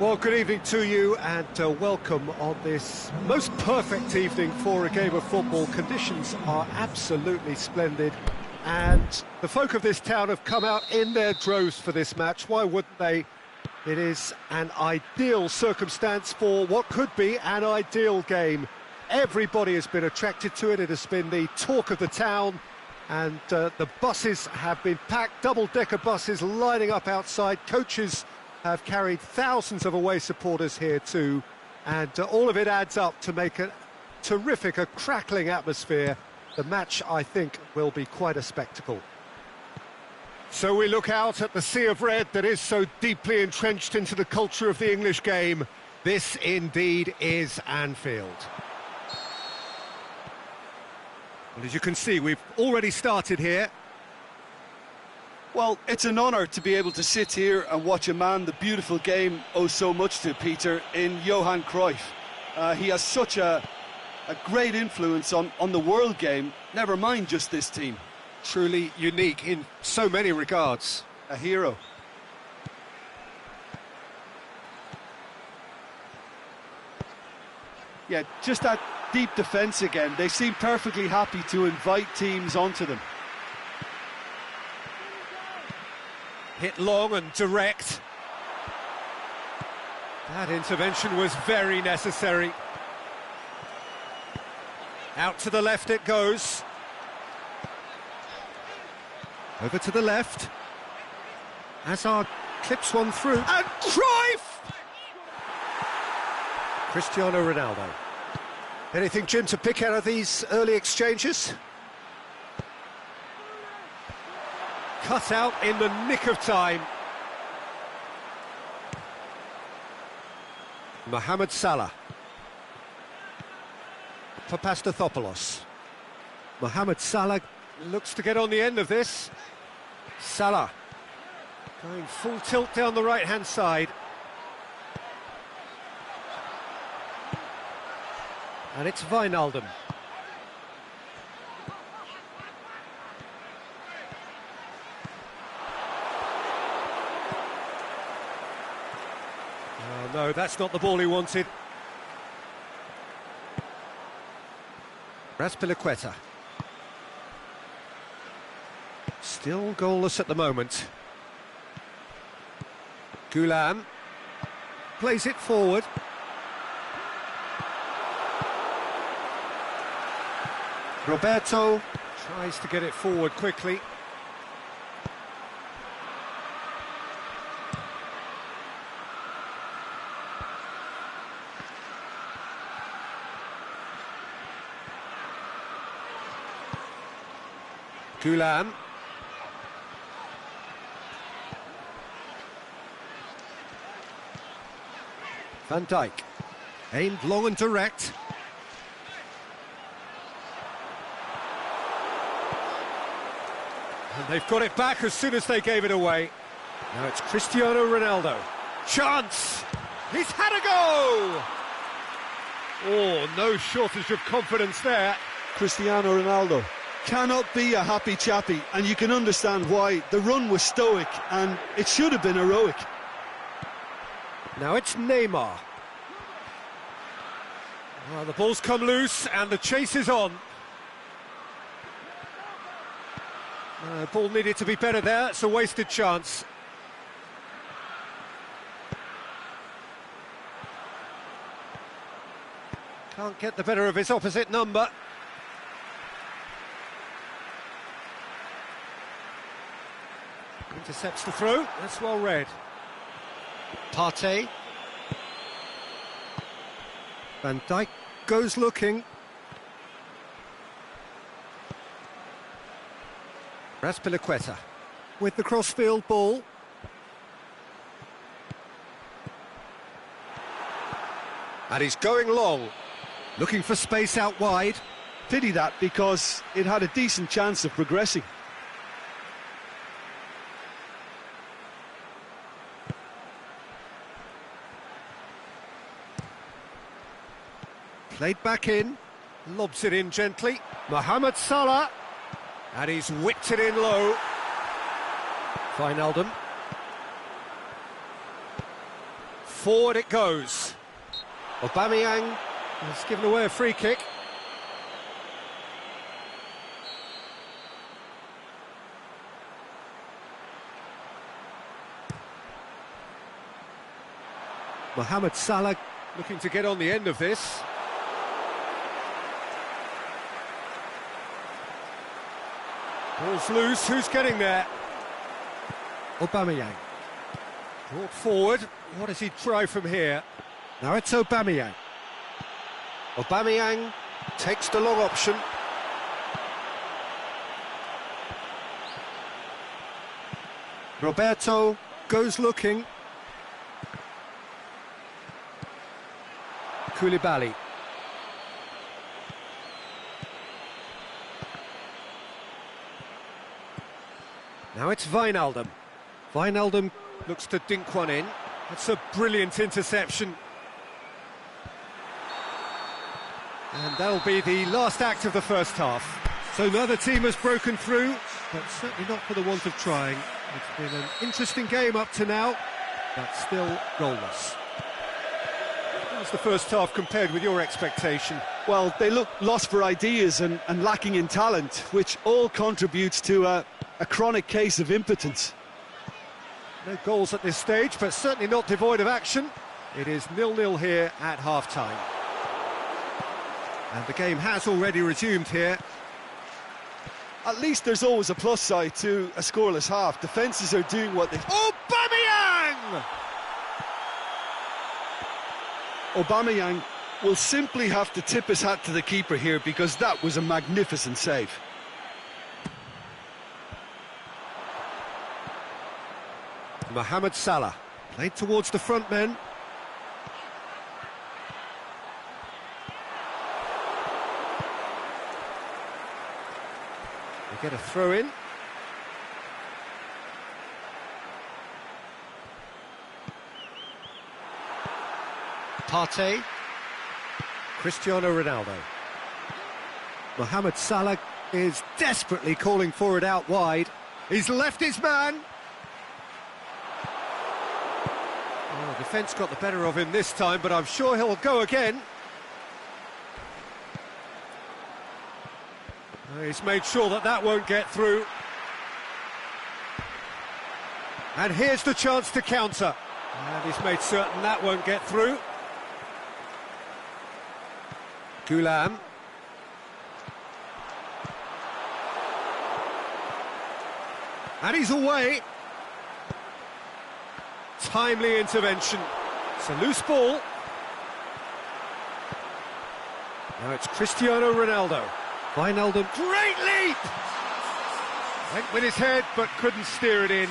Well, good evening to you and welcome on this most perfect evening for a game of football. Conditions are absolutely splendid and the folk of this town have come out in their droves for this match. Why wouldn't they? It is an ideal circumstance for what could be an ideal game. Everybody has been attracted to it. It has been the talk of the town and the buses have been packed, double-decker buses lining up outside. Coaches have carried thousands of away supporters here too, and all of it adds up to make a terrific, a crackling atmosphere. The match, I think, will be quite a spectacle. So we look out at the sea of red that is so deeply entrenched into the culture of the English game. This indeed is Anfield. Well, as you can see, we've already started here. Well, it's an honour to be able to sit here and watch a man the beautiful game owes so much to, Peter, in Johan Cruyff. He has such a great influence on the world game, never mind just this team. Truly unique in so many regards. A hero. Yeah, just that deep defence again. They seem perfectly happy to invite teams onto them. Hit long and direct. That intervention was very necessary. Out to the left it goes. Over to the left. Hazard clips one through. And Cruyff! Cristiano Ronaldo. Anything, Jim, to pick out of these early exchanges? Cut out in the nick of time. Mohamed Salah. Papastathopoulos. Mohamed Salah looks to get on the end of this. Salah going full tilt down the right-hand side. And it's Wijnaldum. Oh, no, that's not the ball he wanted. Azpilicueta. Still goalless at the moment. Gulam plays it forward. Roberto tries to get it forward quickly. Gulam. Van Dijk. Aimed long and direct. And they've got it back as soon as they gave it away. Now it's Cristiano Ronaldo. Chance! He's had a go! Oh, no shortage of confidence there. Cristiano Ronaldo cannot be a happy chappy, and you can understand why. The run was stoic, and it should have been heroic. Now it's Neymar. Well, the ball's come loose, and the chase is on. Ball needed to be better there. It's a wasted chance. Can't get the better of his opposite number. Intercepts the throw. That's well read. Partey. Van Dijk goes looking. Azpilicueta with the crossfield ball. And he's going long, looking for space out wide. Pity that, because it had a decent chance of progressing. Played back in, lobs it in gently. Mohamed Salah. And he's whipped it in low. Wijnaldum. Forward it goes. Aubameyang has given away a free kick. Mohamed Salah looking to get on the end of this. Ball's loose, who's getting there? Aubameyang. Brought forward, what does he try from here? Now it's Aubameyang. Aubameyang takes the long option. Roberto goes looking. Koulibaly. Now it's Wijnaldum. Wijnaldum looks to dink one in. That's a brilliant interception. And that'll be the last act of the first half. So neither team has broken through, but certainly not for the want of trying. It's been an interesting game up to now, but still goalless. How's the first half compared with your expectation? Well, they look lost for ideas and lacking in talent, which all contributes to a chronic case of impotence. No goals at this stage, but certainly not devoid of action. It is 0-0 here at half-time. And the game has already resumed here. At least there's always a plus side to a scoreless half. Defences are doing what they... Aubameyang! Aubameyang will simply have to tip his hat to the keeper here, because that was a magnificent save. Mohamed Salah played towards the front men. They get a throw in. Partey. Cristiano Ronaldo. Mohamed Salah is desperately calling for it out wide. He's left his man. Oh, the defence got the better of him this time, but I'm sure he'll go again. He's made sure that that won't get through. And here's the chance to counter. And he's made certain that won't get through. Goulam. And he's away. Timely intervention. It's a loose ball. Now it's Cristiano Ronaldo. Wijnaldum, great leap! Went with his head, but couldn't steer it in.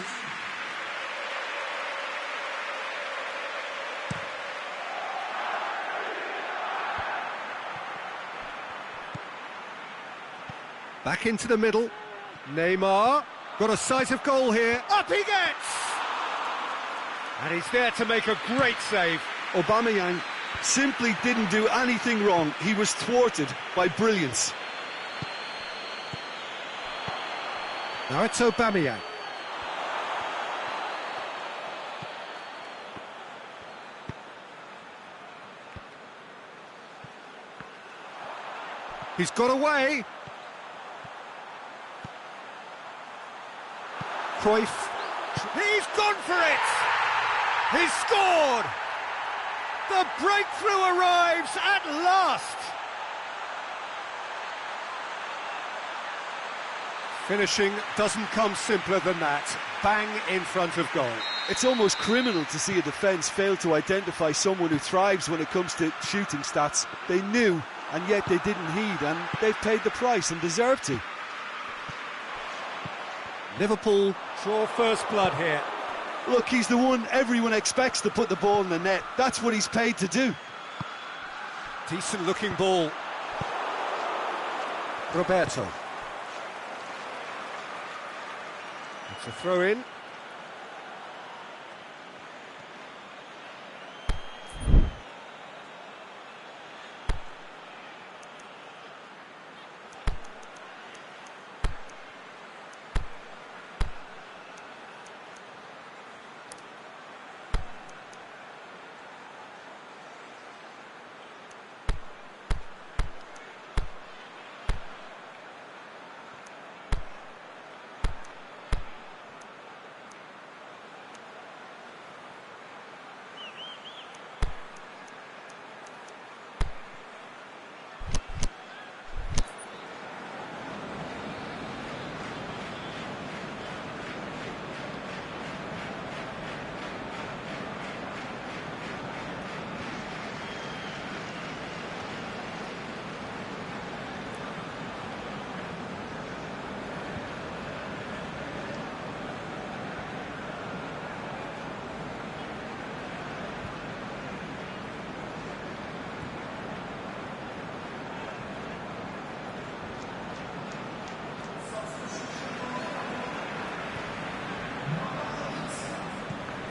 Back into the middle. Neymar, got a sight of goal here. Up he gets! And he's there to make a great save. Aubameyang simply didn't do anything wrong. He was thwarted by brilliance. Now it's Aubameyang. He's got away. Cruyff. He's gone for it! He's scored! The breakthrough arrives at last! Finishing doesn't come simpler than that. Bang in front of goal. It's almost criminal to see a defence fail to identify someone who thrives when it comes to shooting stats. They knew, and yet they didn't heed, and they've paid the price and deserve to. Liverpool draw first blood here. Look, he's the one everyone expects to put the ball in the net. That's what he's paid to do. Decent looking ball. Roberto. It's a throw in.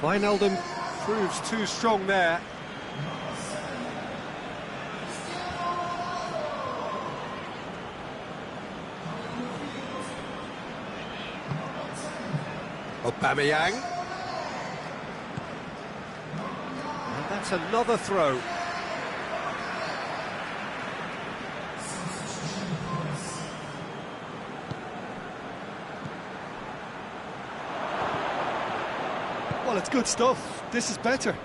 Wijnaldum proves too strong there. Aubameyang. And that's another throw. Well, it's good stuff. This is better.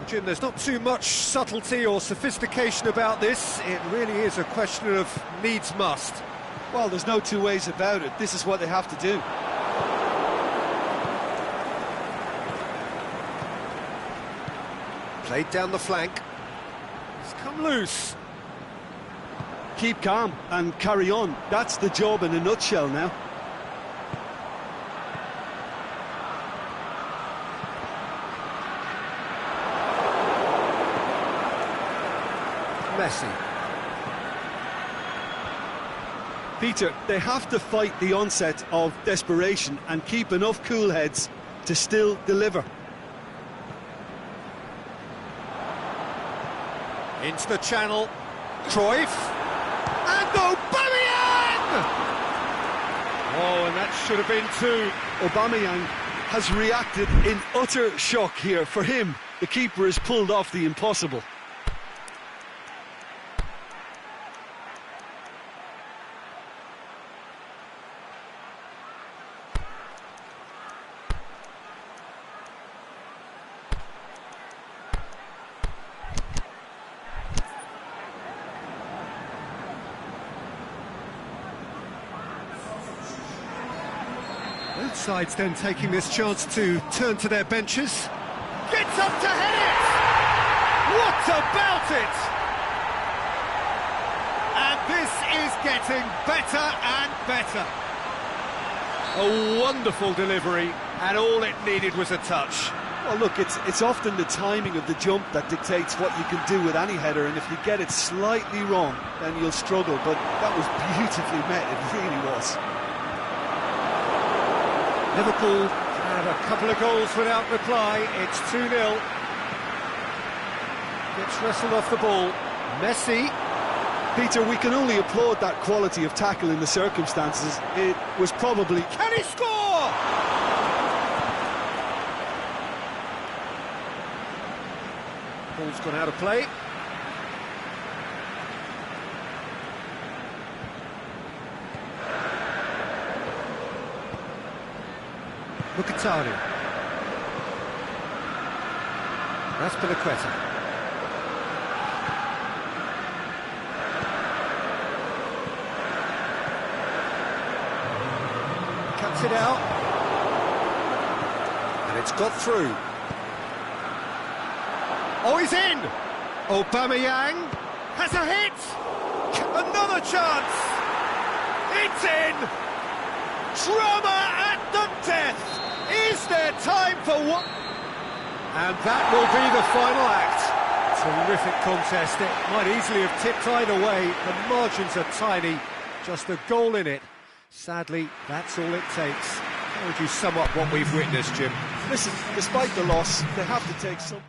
Jim, there's not too much subtlety or sophistication about this. It really is a question of needs must. Well, there's no two ways about it. This is what they have to do. Played down the flank. It's come loose. Keep calm and carry on. That's the job in a nutshell now. Messi. Peter, they have to fight the onset of desperation and keep enough cool heads to still deliver. Into the channel, Cruyff, and Aubameyang! Oh, and that should have been two. Aubameyang has reacted in utter shock here. For him, the keeper has pulled off the impossible. Both sides then taking this chance to turn to their benches. Gets up to head it! What about it? And this is getting better and better. A wonderful delivery, and all it needed was a touch. Well, look, it's often the timing of the jump that dictates what you can do with any header, and if you get it slightly wrong, then you'll struggle. But that was beautifully met, it really was. Liverpool have a couple of goals without reply. It's 2-0. Gets wrestled off the ball. Messi. Peter, we can only applaud that quality of tackle in the circumstances. It was probably... Can he score? Ball's gone out of play. Mkhitaryan. Raspinaqueta. Cuts it out. And it's got through. Oh, he's in! Aubameyang has a hit! Another chance! It's in! Drama at the death! Is there time for what? And that will be the final act. Terrific contest. It might easily have tipped either way. The margins are tiny. Just a goal in it. Sadly, that's all it takes. How would you sum up what we've witnessed, Jim? Listen, despite the loss, they have to take some...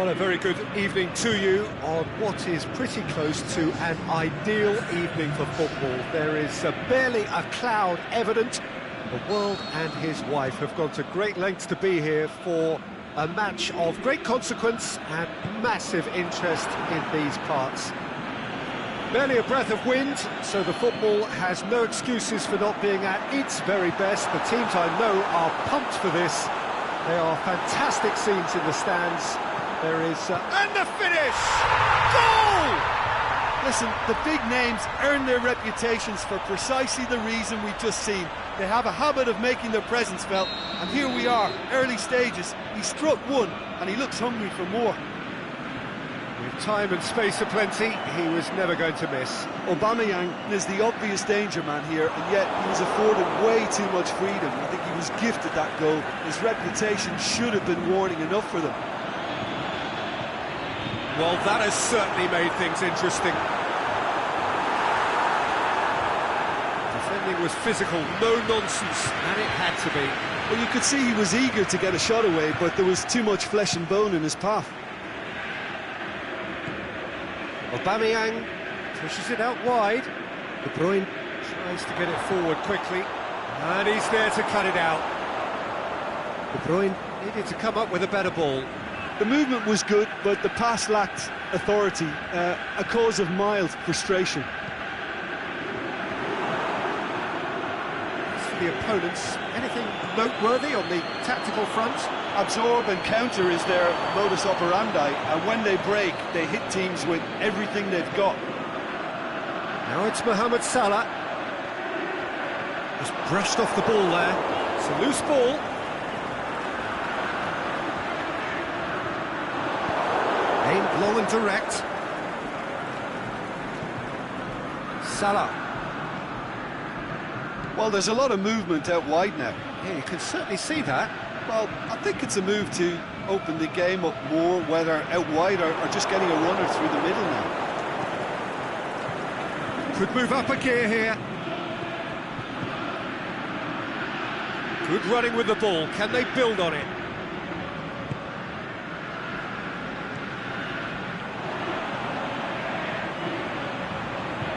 Well, a very good evening to you on what is pretty close to an ideal evening for football. There is barely a cloud evident. The world and his wife have gone to great lengths to be here for a match of great consequence and massive interest in these parts. Barely a breath of wind, so the football has no excuses for not being at its very best. The teams I know are pumped for this. There are fantastic scenes in the stands. There is... and the finish! Goal! Listen, the big names earn their reputations for precisely the reason we've just seen. They have a habit of making their presence felt, and here we are, early stages. He struck one, and he looks hungry for more. With time and space aplenty, he was never going to miss. Aubameyang is the obvious danger man here, and yet he was afforded way too much freedom. I think he was gifted that goal. His reputation should have been warning enough for them. Well, that has certainly made things interesting. Defending was physical, no nonsense, and it had to be. Well, you could see he was eager to get a shot away, but there was too much flesh and bone in his path. Aubameyang pushes it out wide. De Bruyne Tries to get it forward quickly, and he's there to cut it out. De Bruyne Needed to come up with a better ball. The movement was good, but the pass lacked authority, a cause of mild frustration. As for the opponents, anything noteworthy on the tactical front? Absorb and counter is their modus operandi, and when they break, they hit teams with everything they've got. Now it's Mohamed Salah. Just brushed off the ball there. It's a loose ball. Aimed long and direct. Salah. Well, there's a lot of movement out wide now. Yeah, you can certainly see that. Well, I think it's a move to open the game up more, whether out wide or just getting a runner through the middle now. Could move up a gear here. Good running with the ball. Can they build on it?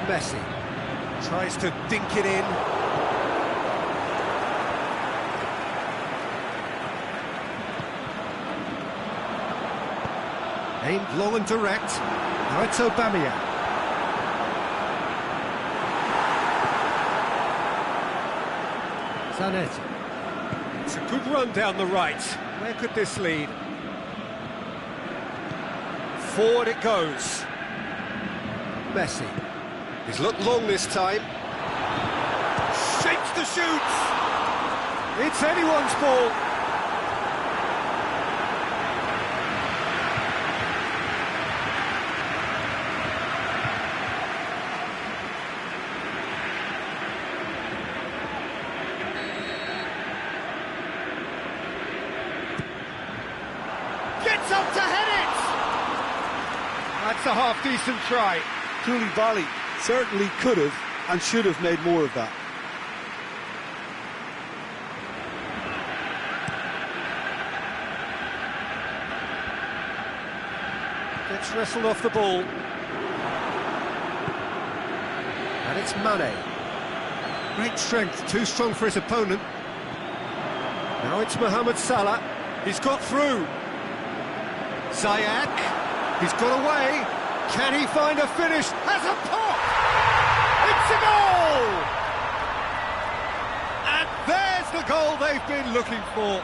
Messi tries to dink it in. Aimed long and direct. Now it's Aubameyang. Zanetti. It's a good run down the right. Where could this lead? Forward it goes. Messi. He's looked long this time. Shapes to shoot. It's anyone's ball. Gets up to head it. That's a half-decent try. Koulibaly certainly could have and should have made more of that. Gets wrestled off the ball. And it's Mane. Great strength, too strong for his opponent. Now it's Mohamed Salah. He's got through. Ziyech. He's got away. Can he find a finish? Has a pop! It's a goal! And there's the goal they've been looking for.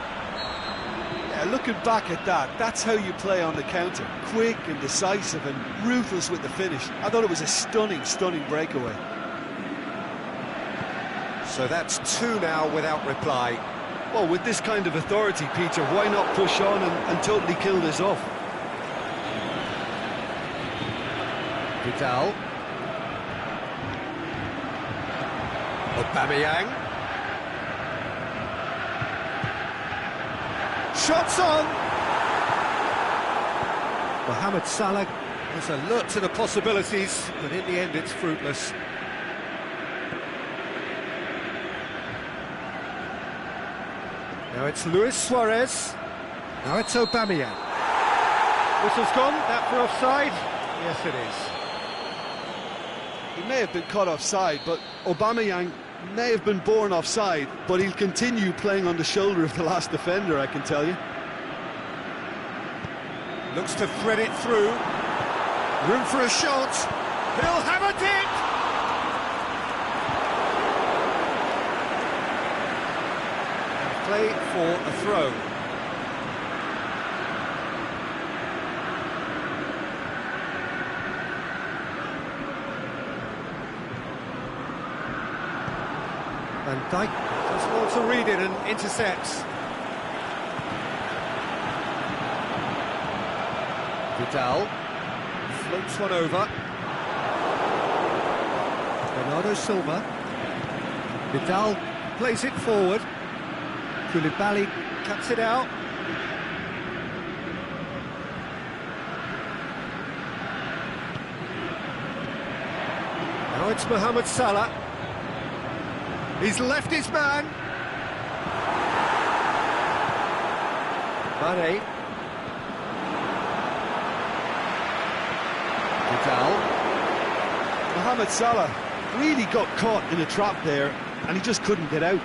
Yeah, looking back at that, that's how you play on the counter. Quick and decisive and ruthless with the finish. I thought it was a stunning, stunning breakaway. So that's two now without reply. Well, with this kind of authority, Peter, why not push on and totally kill this off? Vidal. Aubameyang. Shots on! Mohamed Salah was alert to the possibilities, but in the end it's fruitless. Now it's Luis Suarez. Now it's Aubameyang. Whistle's gone, that for offside? Yes, it is. He may have been caught offside, but Aubameyang may have been born offside, but he'll continue playing on the shoulder of the last defender, I can tell you. Looks to thread it through. Room for a shot. He'll hammer it! Play for a throw. Van Dijk does well to read it and intercepts. Vidal floats one over. Bernardo Silva. Vidal plays it forward. Koulibaly cuts it out. Now it's Mohamed Salah. He's left his man. Mane. Vidal. Mohamed Salah really got caught in a trap there, and he just couldn't get out.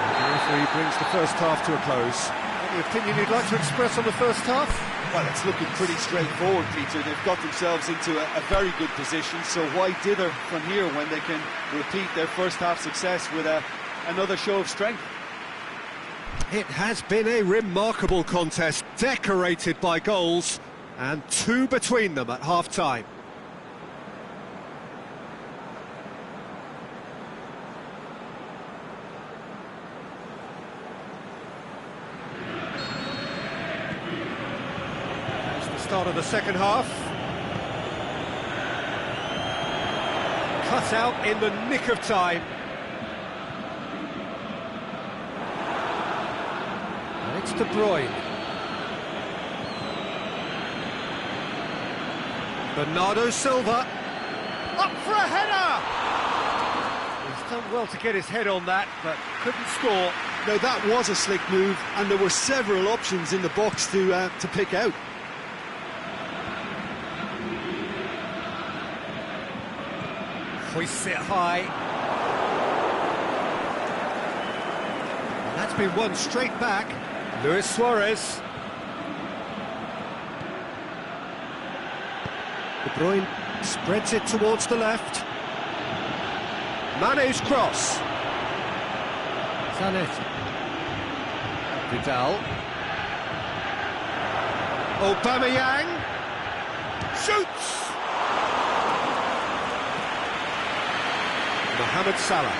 The referee brings the first half to a close. Any opinion you'd like to express on the first half? Well, it's looking pretty straightforward, Peter. They've got themselves into a very good position, so why dither from here when they can repeat their first half success with another show of strength? It has been a remarkable contest, decorated by goals, and two between them at half-time. That's the start of the second half. Cut out in the nick of time. It's De Bruyne. Bernardo Silva. Up for a header! He's done well to get his head on that, but couldn't score. Now, that was a slick move, and there were several options in the box to pick out. Hoists it high. And that's been won straight back. Luis Suarez. De Bruyne spreads it towards the left. Mane's cross. Zanetti. Vidal. Aubameyang. Shoots! Mohamed Salah.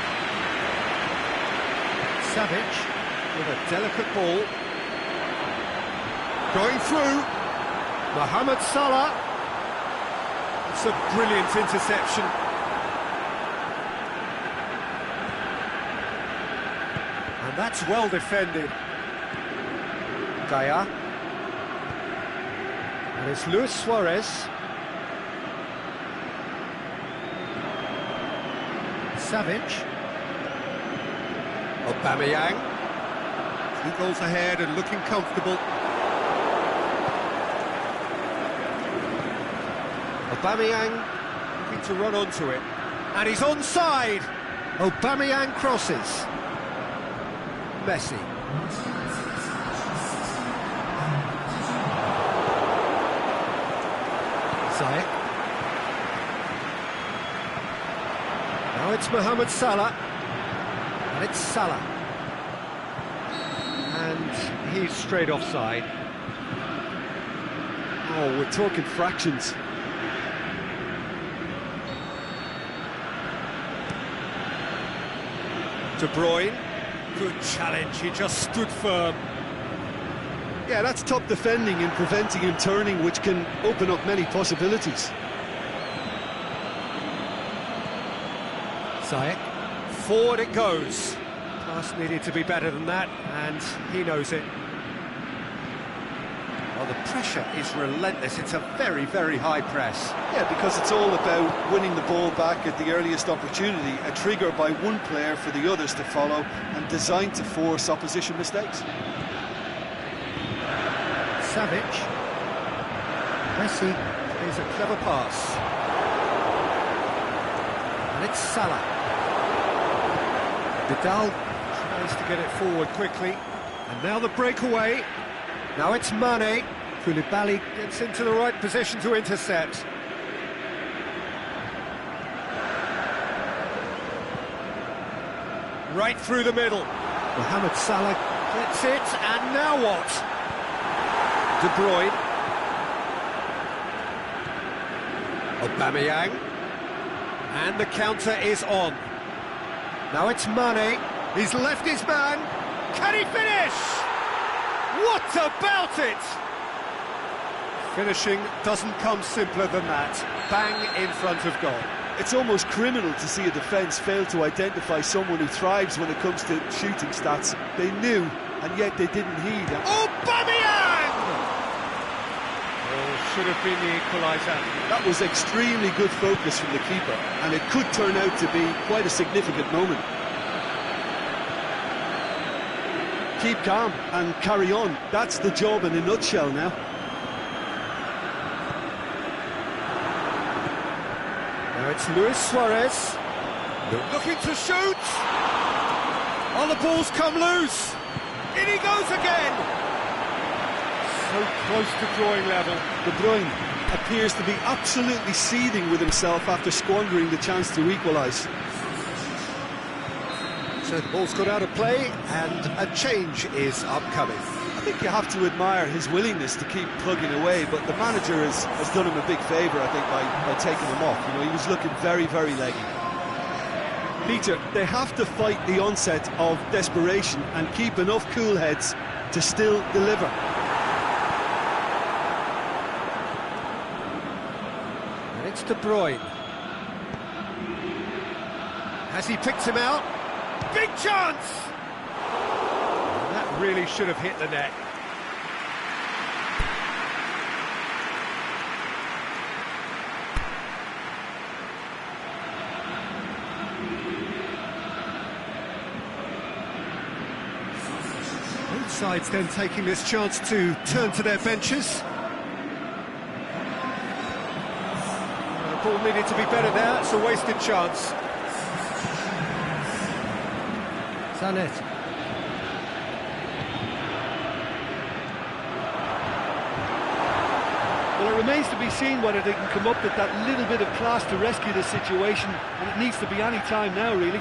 Savic with a delicate ball. Going through. Mohamed Salah. It's a brilliant interception. And that's well defended. Daya. And it's Luis Suarez. Savic. Aubameyang. 2 goals ahead and looking comfortable. Aubameyang looking to run onto it. And he's onside! Aubameyang crosses. Messi. Ziyech. Now it's Mohamed Salah. And it's Salah. And he's straight offside. Oh, we're talking fractions. De Bruyne. Good challenge, he just stood firm. Yeah, that's top defending and preventing him turning, which can open up many possibilities. Ziyech. Forward it goes. Pass needed to be better than that, and he knows it. Well, the pressure is relentless. It's a very, very high press. Yeah, because it's all about winning the ball back at the earliest opportunity, a trigger by one player for the others to follow and designed to force opposition mistakes. Savic. Messi. Here's a clever pass. And it's Salah. Vidal tries to get it forward quickly. And now the breakaway. Now it's Mane. Koulibaly gets into the right position to intercept. Right through the middle. Mohamed Salah gets it, and now what? De Bruyne. Aubameyang. And the counter is on. Now it's Mane. He's left his man. Can he finish? What about it? Finishing doesn't come simpler than that. Bang in front of goal. It's almost criminal to see a defence fail to identify someone who thrives when it comes to shooting stats. They knew, and yet they didn't heed. Aubameyang! Oh, should have been the equaliser. That was extremely good focus from the keeper, and it could turn out to be quite a significant moment. Keep calm and carry on. That's the job in a nutshell now. Now it's Luis Suarez. Looking to shoot. Oh, the ball's come loose. In he goes again. So close to drawing level. De Bruyne appears to be absolutely seething with himself after squandering the chance to equalise. So the ball's got out of play, and a change is upcoming. I think you have to admire his willingness to keep plugging away, but the manager has done him a big favour, I think, by taking him off. You know, he was looking very, very leggy. Peter, they have to fight the onset of desperation and keep enough cool heads to still deliver. And it's De Bruyne. Has he picked him out? Big chance! And that really should have hit the net. Both sides then taking this chance to turn to their benches. The ball needed to be better there, it's a wasted chance. Sanet. Well, it remains to be seen whether they can come up with that little bit of class to rescue the situation, and it needs to be any time now, really.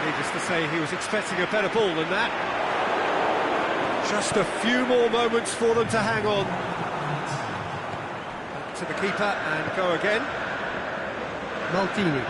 Needless to say, he was expecting a better ball than that. Just a few more moments for them to hang on. Back to the keeper and go again. Maldini.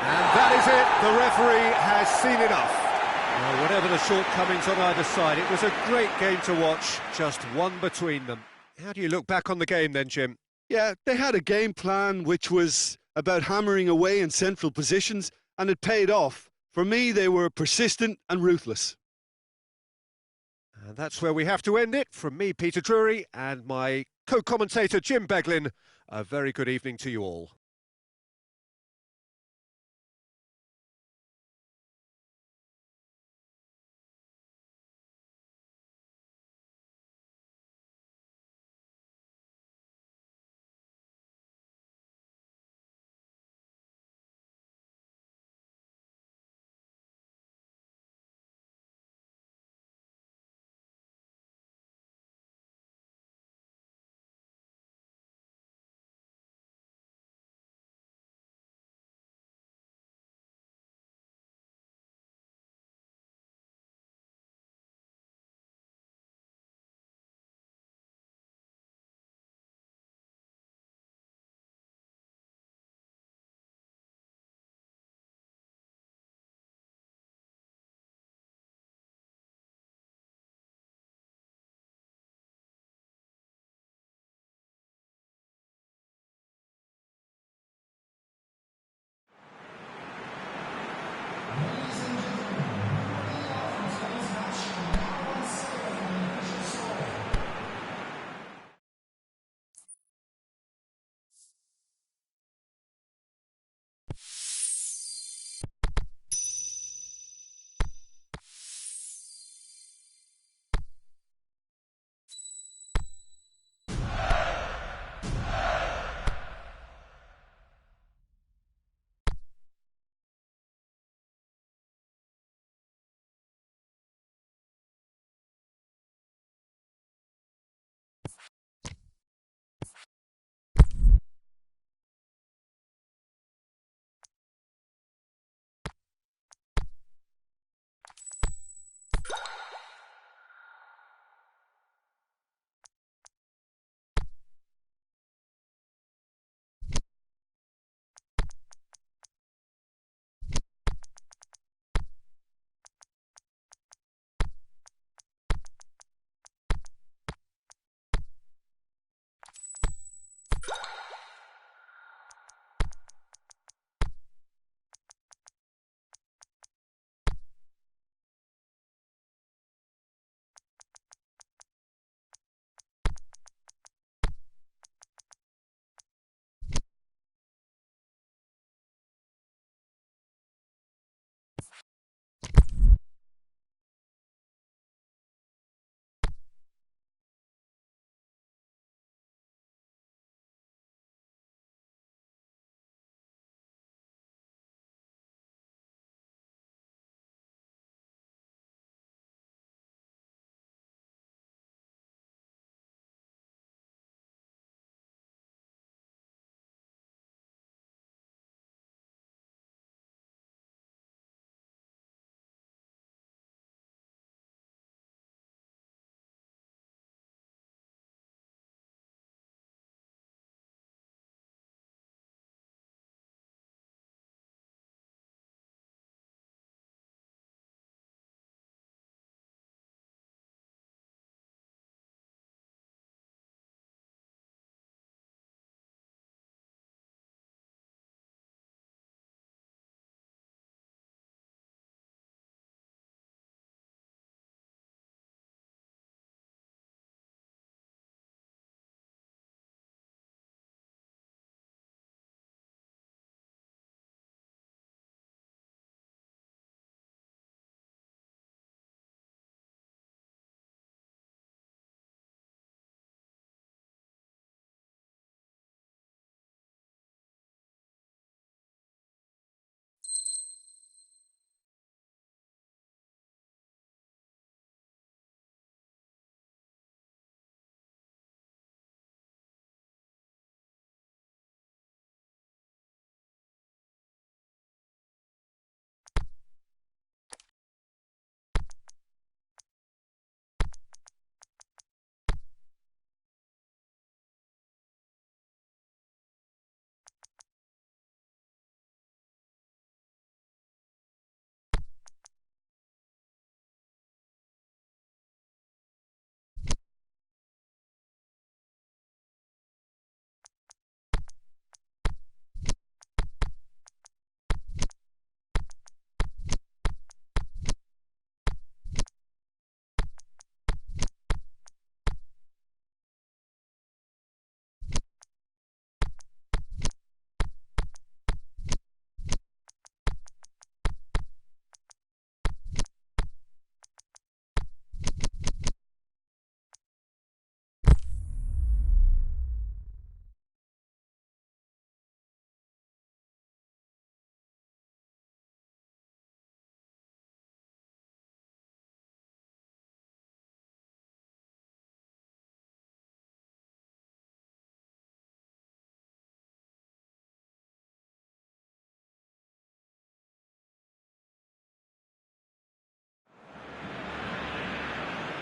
And that is it, the referee has seen enough. Well, whatever the shortcomings on either side, it was a great game to watch, just one between them. How do you look back on the game then, Jim? Yeah, they had a game plan which was about hammering away in central positions, and it paid off. For me, they were persistent and ruthless. And that's where we have to end it. From me, Peter Drury, and my co-commentator, Jim Beglin, a very good evening to you all.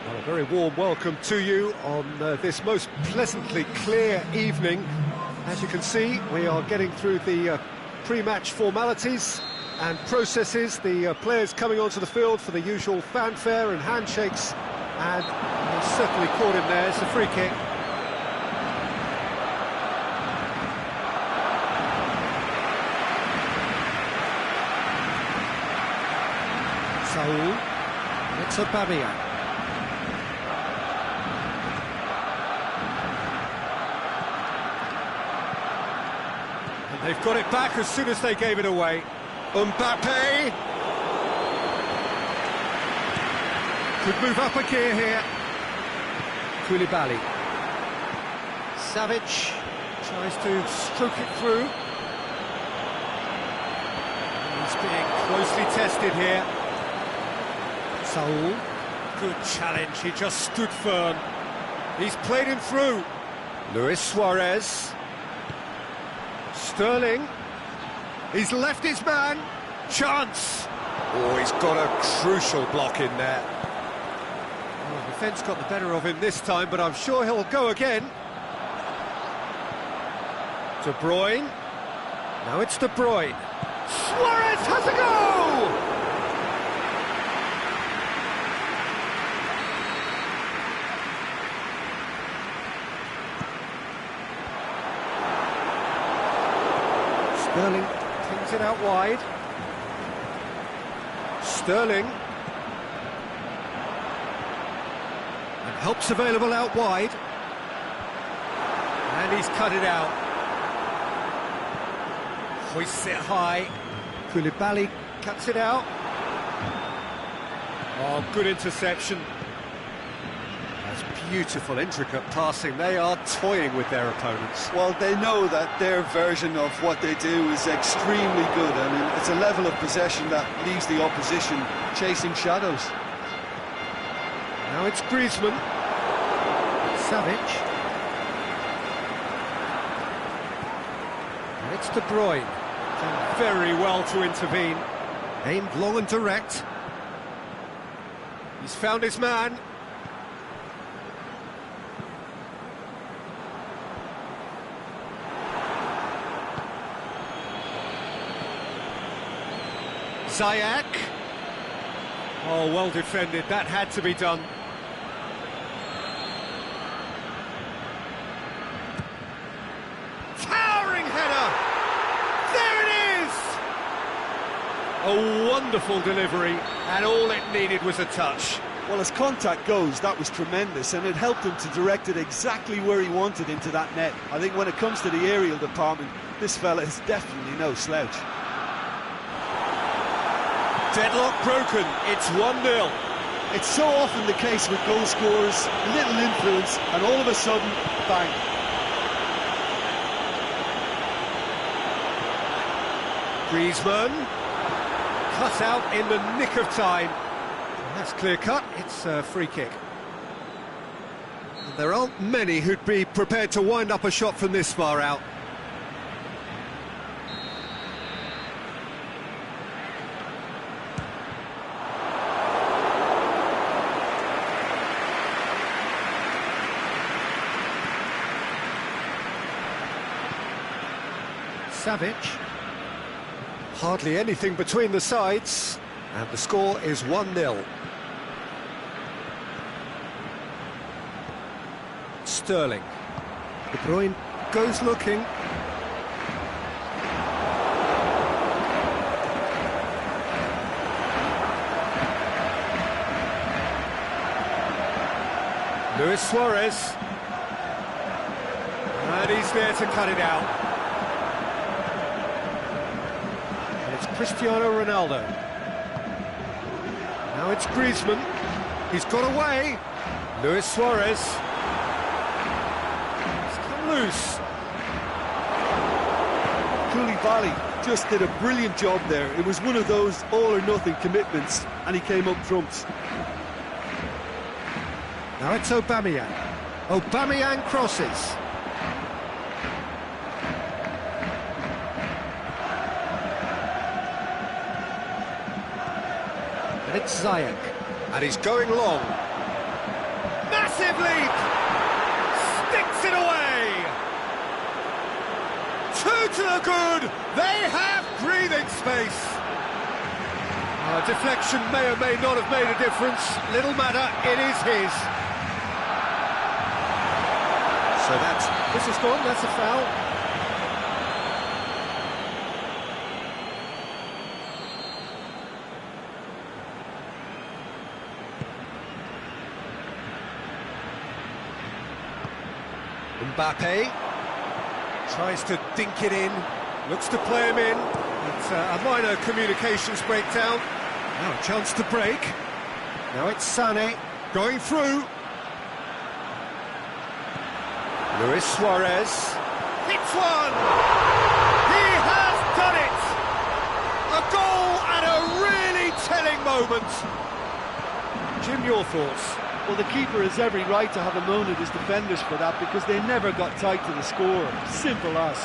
Well, a very warm welcome to you on this most pleasantly clear evening. As you can see, we are getting through the pre-match formalities and processes. The players coming onto the field for the usual fanfare and handshakes, and he's certainly caught him there. It's a free kick. Saul, it's Aubameyang. And they've got it back as soon as they gave it away. Mbappe could move up a gear here. Koulibaly. Savic tries to stroke it through. He's being closely tested here. Saul, good challenge, he just stood firm. He's played him through. Luis Suarez. Sterling. He's left his man. Chance. Oh, he's got a crucial block in there. Well, the defence got the better of him this time, but I'm sure he'll go again. De Bruyne. Now it's De Bruyne. Suarez has a go! Sterling pings it out wide. Sterling. And help's available out wide. And he's cut it out. Hoists it high. Koulibaly cuts it out. Oh, good interception. That's beautiful, intricate passing. They are toying with their opponents. Well, they know that their version of what they do is extremely good. I mean, it's a level of possession that leaves the opposition chasing shadows. Now it's Griezmann. Savic. And it's De Bruyne. Done very well to intervene. Aimed long and direct. He's found his man. Ziyech. Oh, well defended. That had to be done. Towering header! There it is! A wonderful delivery, and all it needed was a touch. Well, as contact goes, that was tremendous, and it helped him to direct it exactly where he wanted into that net. I think when it comes to the aerial department, this fella is definitely no slouch. Deadlock broken, it's 1-0. It's so often the case with goal scorers, a little influence, and all of a sudden, bang. Griezmann, cut out in the nick of time. That's clear cut, it's a free kick. And there aren't many who'd be prepared to wind up a shot from this far out. Savic. Hardly anything between the sides, and the score is 1-0. Sterling. De Bruyne goes looking. Luis Suarez. And he's there to cut it out. Cristiano Ronaldo. Now it's Griezmann. He's got away. Luis Suarez. He's come loose. Koulibaly just did a brilliant job there. It was one of those all-or-nothing commitments, and he came up trumps. Now it's Aubameyang. Aubameyang crosses. And it's Ziyech. And he's going long. Massive leap! Sticks it away! Two to the good! They have breathing space! Deflection may or may not have made a difference. Little matter, it is his. So this is gone, that's a foul. Mbappe tries to dink it in, looks to play him in. It's a minor communications breakdown. Now a chance to break. Now it's Sané going through. Luis Suarez hits one. He has done it. A goal at a really telling moment. Jim, your thoughts? Well, the keeper has every right to have a moan at his defenders for that, because they never got tight to the score. Simple as.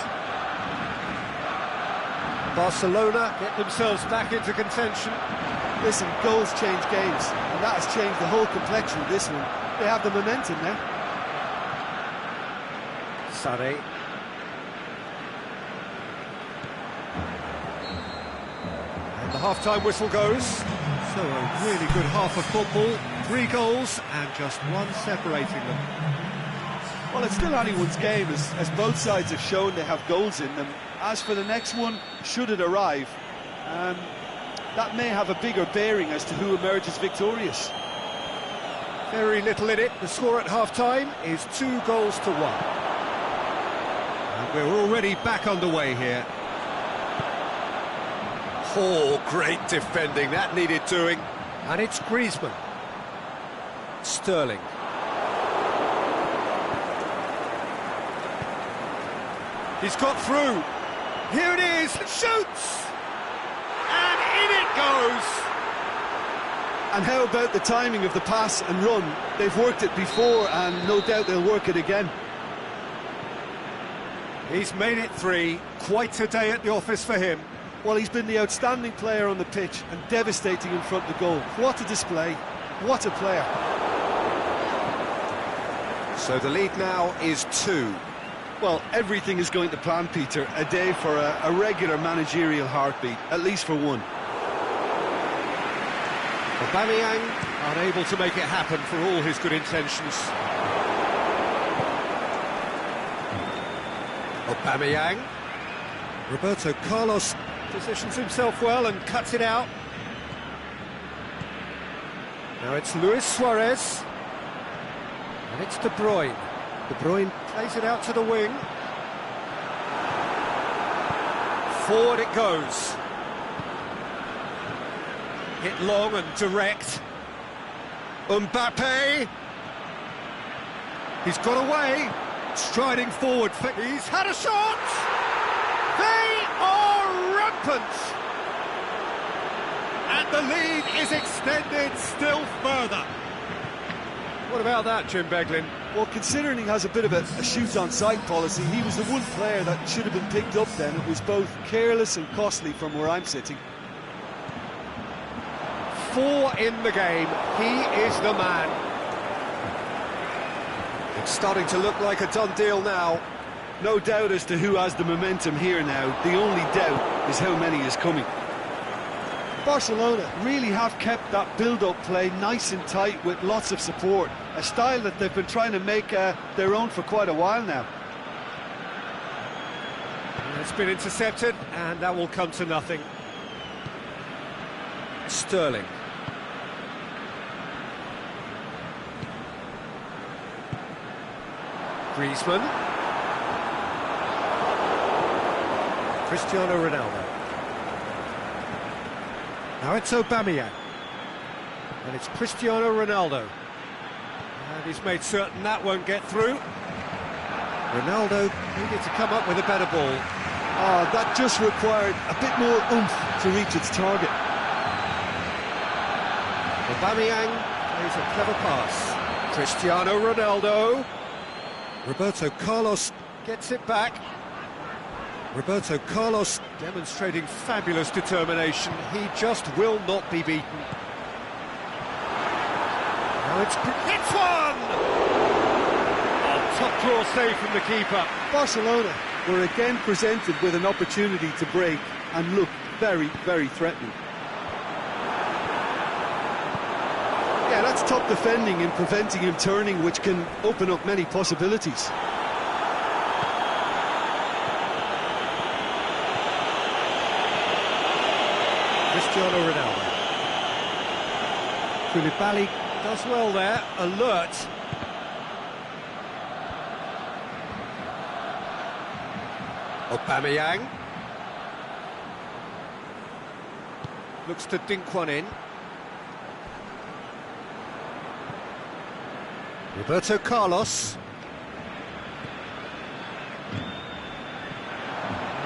Barcelona get themselves back into contention. Listen, goals change games, and that has changed the whole complexion of this one. They have the momentum now. Sané. And the half-time whistle goes. So a really good half of football. 3 goals and just one separating them. Well, it's still anyone's game, as both sides have shown they have goals in them. As for the next one, should it arrive, that may have a bigger bearing as to who emerges victorious. Very little in it. The score at half-time is 2 goals to 1. And we're already back underway here. Oh, great defending. That needed doing. And it's Griezmann. Sterling. He's got through. Here it is. Shoots! And in it goes. And how about the timing of the pass and run? They've worked it before, and no doubt they'll work it again. He's made it 3. Quite a day at the office for him. Well, he's been the outstanding player on the pitch and devastating in front of the goal. What a display. What a player. So the lead now is 2. Well, everything is going to plan, Peter. A day for a regular managerial heartbeat, at least for one. Aubameyang unable to make it happen for all his good intentions. Aubameyang. Roberto Carlos positions himself well and cuts it out. Now it's Luis Suarez. And it's De Bruyne. De Bruyne plays it out to the wing. Forward it goes. Hit long and direct. Mbappe. He's got away. Striding forward. He's had a shot. They are rampant. And the lead is extended still further. What about that, Jim Beglin? Well, considering he has a bit of a shoot-on-sight policy, he was the one player that should have been picked up then. It was both careless and costly from where I'm sitting. 4 in the game. He is the man. It's starting to look like a done deal now. No doubt as to who has the momentum here now. The only doubt is how many is coming. Barcelona really have kept that build-up play nice and tight with lots of support. A style that they've been trying to make their own for quite a while now. It's been intercepted, and that will come to nothing. Sterling. Griezmann. Cristiano Ronaldo. Now it's Aubameyang. And it's Cristiano Ronaldo. And he's made certain that won't get through. Ronaldo needed to come up with a better ball. Oh, that just required a bit more oomph to reach its target. Aubameyang plays a clever pass. Cristiano Ronaldo. Roberto Carlos gets it back. Roberto Carlos demonstrating fabulous determination. He just will not be beaten. Now it's one! Oh, top draw save from the keeper. Barcelona were again presented with an opportunity to break and looked very, very threatening. Yeah, that's top defending and preventing him turning, which can open up many possibilities. Cristiano Ronaldo. Koulibaly does well there, alert. Aubameyang. Looks to dink one in. Roberto Carlos.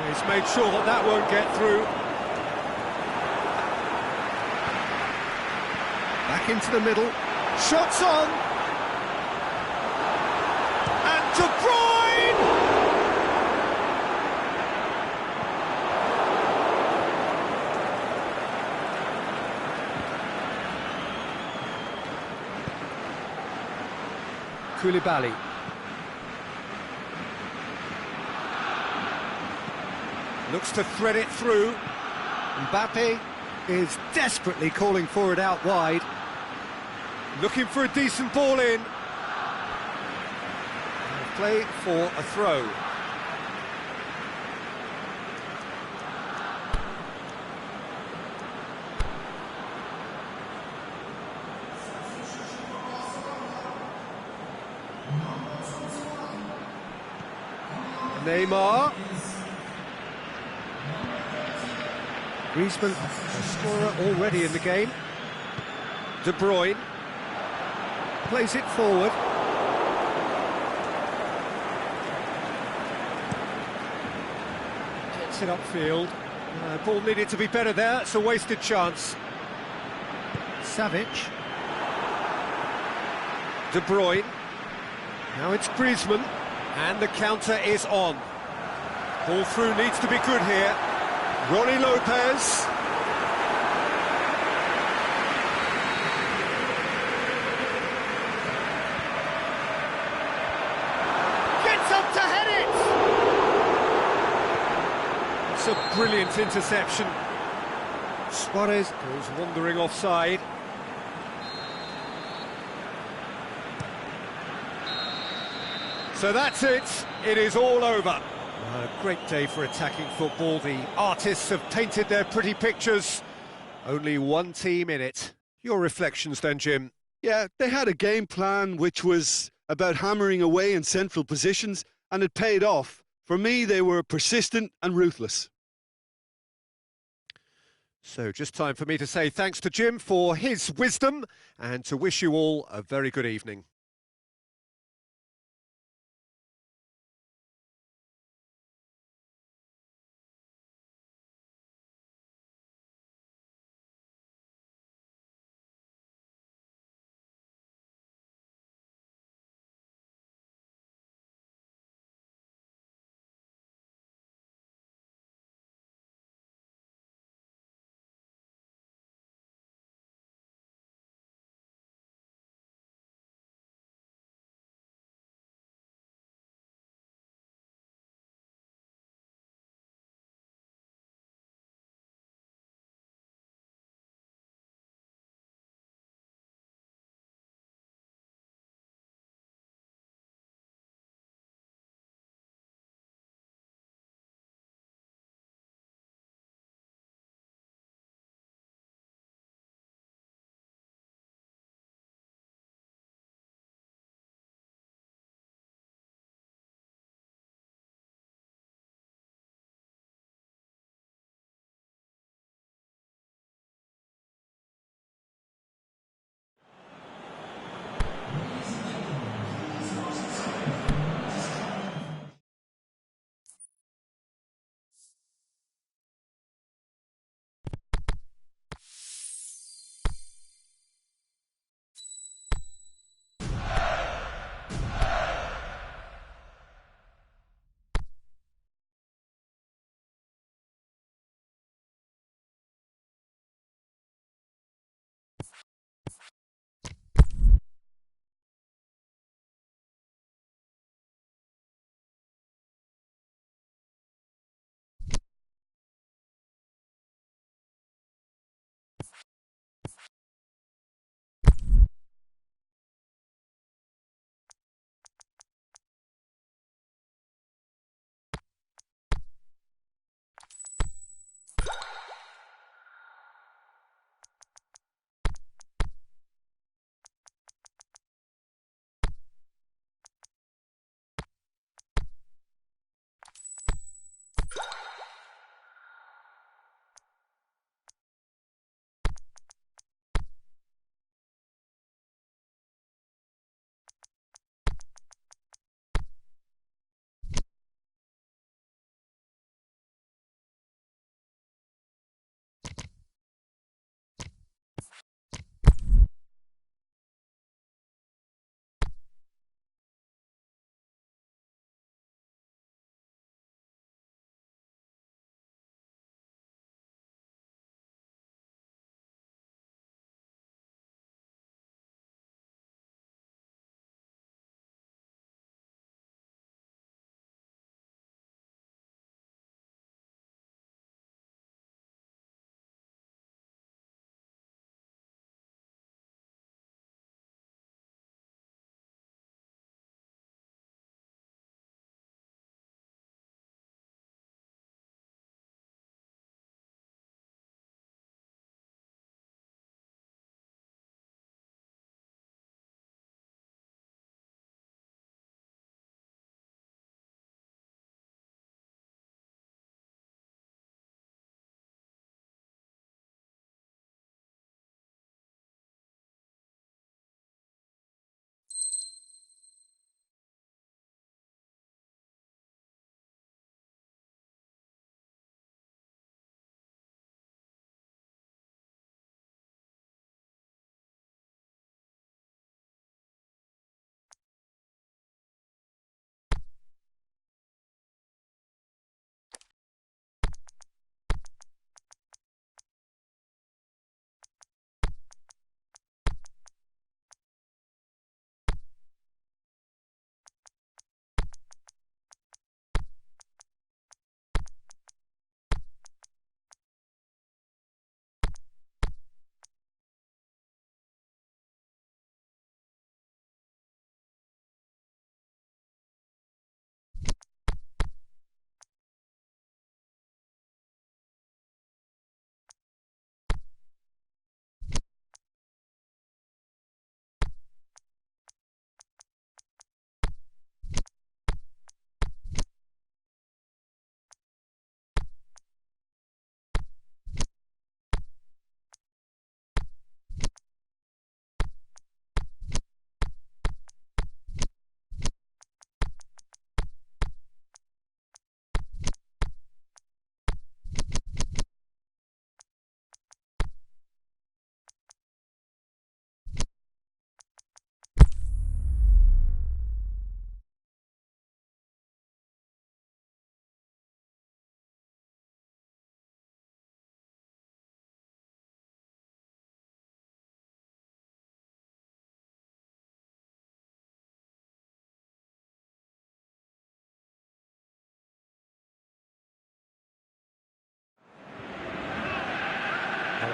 He's made sure that that won't get through. Back into the middle. Shots on. And De Bruyne! Koulibaly. Looks to thread it through. Mbappe is desperately calling for it out wide. Looking for a decent ball in. Play for a throw. Neymar. Griezmann, a scorer already in the game. De Bruyne. Plays it forward. Gets it upfield. Ball needed to be better there. It's a wasted chance. Savic. De Bruyne. Now it's Griezmann. And the counter is on. Ball through needs to be good here. Ronnie Lopez. Gets up to head it! It's a brilliant interception. Suarez goes wandering offside. So that's it. It is all over. A great day for attacking football. The artists have painted their pretty pictures. Only one team in it. Your reflections then, Jim? Yeah, they had a game plan which was about hammering away in central positions, and it paid off. For me, they were persistent and ruthless. So just time for me to say thanks to Jim for his wisdom and to wish you all a very good evening.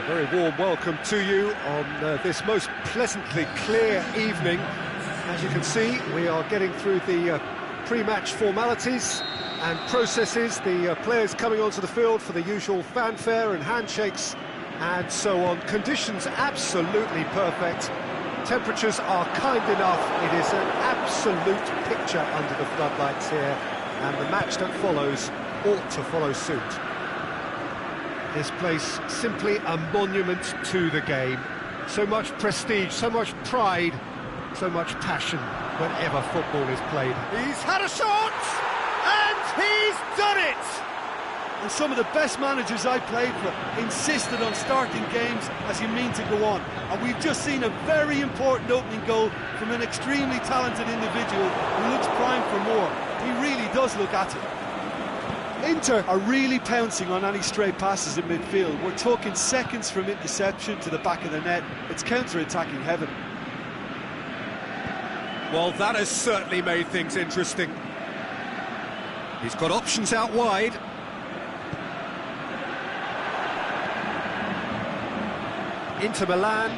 A very warm welcome to you on this most pleasantly clear evening. As you can see, we are getting through the pre-match formalities and processes, the players coming onto the field for the usual fanfare and handshakes and so on. Conditions absolutely perfect. Temperatures are kind enough. It is an absolute picture under the floodlights here, and the match that follows ought to follow suit. This place simply a monument to the game. So much prestige, so much pride, so much passion whenever football is played. He's had a shot, and he's done it! And some of the best managers I played for insisted on starting games as you mean to go on. And we've just seen a very important opening goal from an extremely talented individual who looks primed for more. He really does look at it. Inter are really pouncing on any stray passes in midfield. We're talking seconds from interception to the back of the net. It's counter-attacking heaven. Well, that has certainly made things interesting. He's got options out wide. Inter Milan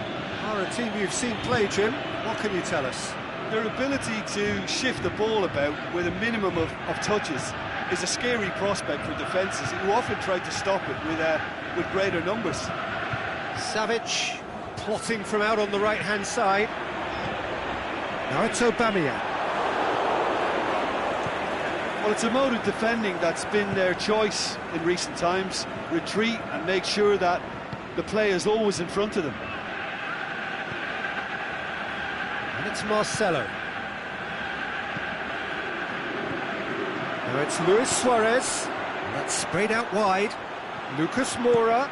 are a team you've seen play, Jim. What can you tell us? Their ability to shift the ball about with a minimum of touches is a scary prospect for defences who often try to stop it with greater numbers. Savic plotting from out on the right-hand side. Now it's Aubameyang. Well, it's a mode of defending that's been their choice in recent times. Retreat and make sure that the play is always in front of them. And it's Marcelo. Now it's Luis Suarez. That's sprayed out wide. Lucas Moura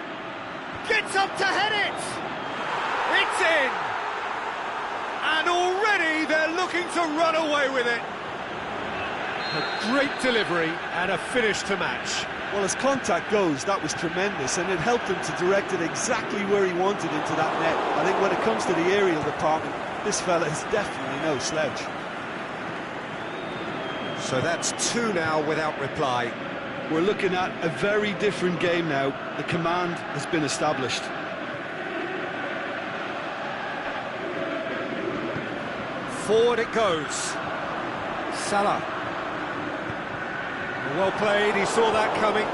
Gets up to head it! It's in! And already they're looking to run away with it. A great delivery and a finish to match. Well, as contact goes, that was tremendous, and it helped him to direct it exactly where he wanted into that net. I think when it comes to the aerial department, this fella is definitely no slouch. So that's two now without reply. We're looking at a very different game now. The command has been established. Forward it goes. Salah. Well played, he saw that coming.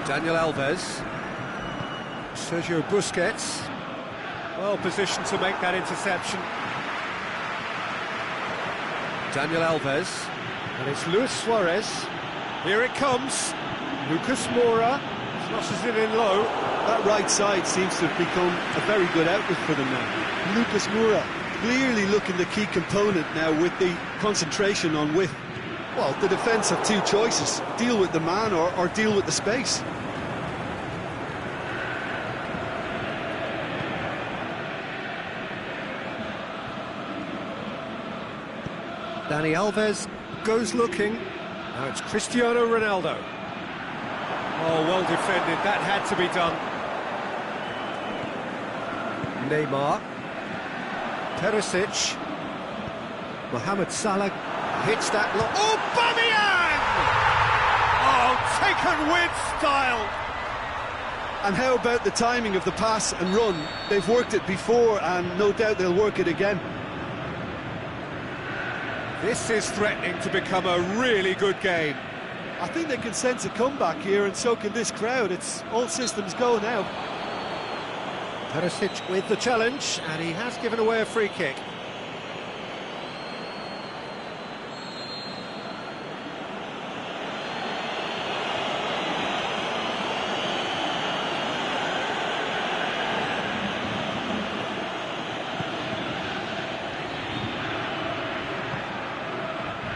Daniel Alves. Sergio Busquets. Well positioned to make that interception. Daniel Alves. And it's Luis Suarez. Here it comes. Lucas Moura. Sloshes it in low. That right side seems to have become a very good outlet for them now. Lucas Moura clearly looking the key component now with the concentration on width. Well, the defence have two choices. Deal with the man or deal with the space. Dani Alves goes looking. Now it's Cristiano Ronaldo. Oh, well defended. That had to be done. Neymar. Perisic. Mohamed Salah hits that lock. Aubameyang! Oh, taken with style. And how about the timing of the pass and run? They've worked it before, and no doubt they'll work it again. This is threatening to become a really good game. I think they can sense a comeback here, and so can this crowd. It's all systems go now. Perisic with the challenge, and he has given away a free kick.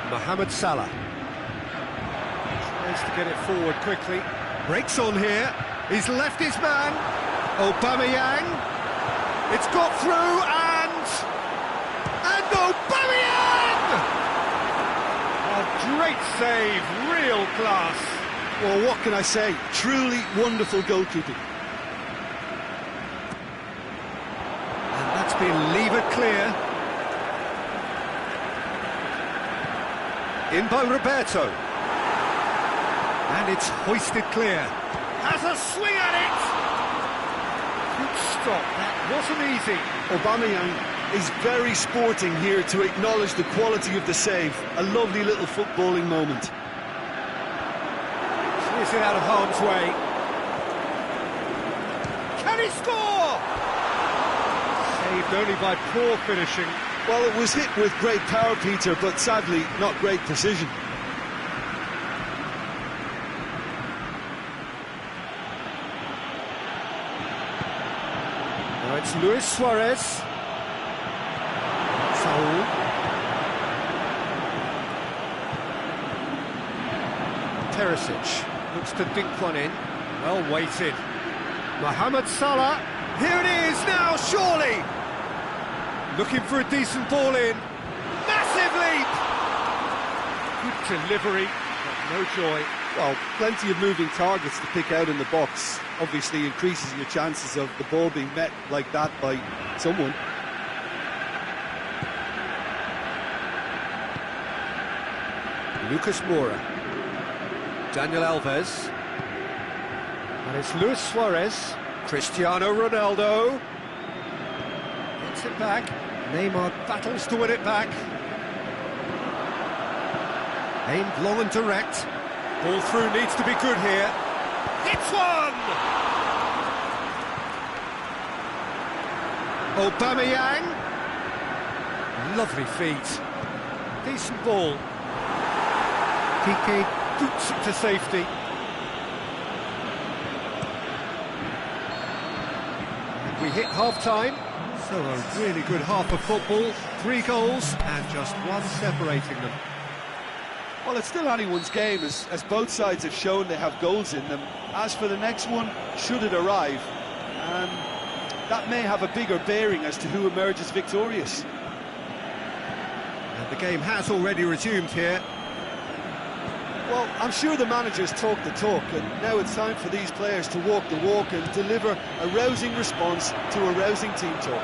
Mohamed Salah tries to get it forward quickly. Breaks on here. He's left his man. Aubameyang. It's got through and Aubameyang! A great save, real class. Well, what can I say? Truly wonderful goalkeeping. And that's been levered clear. In by Roberto. And it's hoisted clear. Has a swing at it! Good stop, that wasn't easy. Aubameyang is very sporting here to acknowledge the quality of the save. A lovely little footballing moment. Clears it out of harm's way. Can he score? Saved only by poor finishing. Well, it was hit with great power, Peter, but sadly not great precision. Now it's Luis Suarez. Saul. Perisic looks to dink one in. Well weighted. Mohamed Salah. Here it is now, surely. Looking for a decent ball in. Massive leap! Good delivery, but no joy. Well, plenty of moving targets to pick out in the box. Obviously increases your chances of the ball being met like that by someone. Lucas Moura. Daniel Alves. And it's Luis Suarez. Cristiano Ronaldo. Gets it back. Neymar battles to win it back. Aimed long and direct. Ball through needs to be good here. Hits one! Aubameyang. Lovely feet. Decent ball. Piqué boots it to safety. And we hit half-time. So a really good half of football. 3 goals and just one separating them. Well, it's still anyone's game, as both sides have shown they have goals in them. As for the next one, should it arrive, that may have a bigger bearing as to who emerges victorious. And the game has already resumed here. Well, I'm sure the managers talk the talk, and now it's time for these players to walk the walk and deliver a rousing response to a rousing team talk.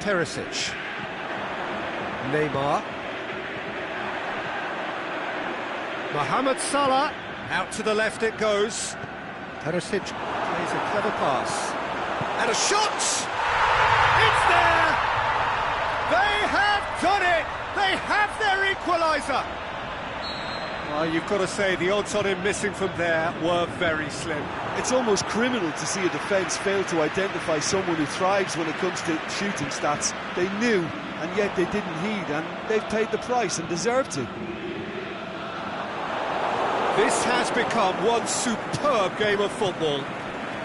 Perisic. Neymar. Mohamed Salah. Out to the left it goes. Perisic plays a clever pass. And a shot! It's there! They have done it! They have their equaliser! Well, you've got to say the odds on him missing from there were very slim. It's almost criminal to see a defence fail to identify someone who thrives when it comes to shooting stats. They knew, and yet they didn't heed, and they've paid the price and deserve to. This has become one superb game of football.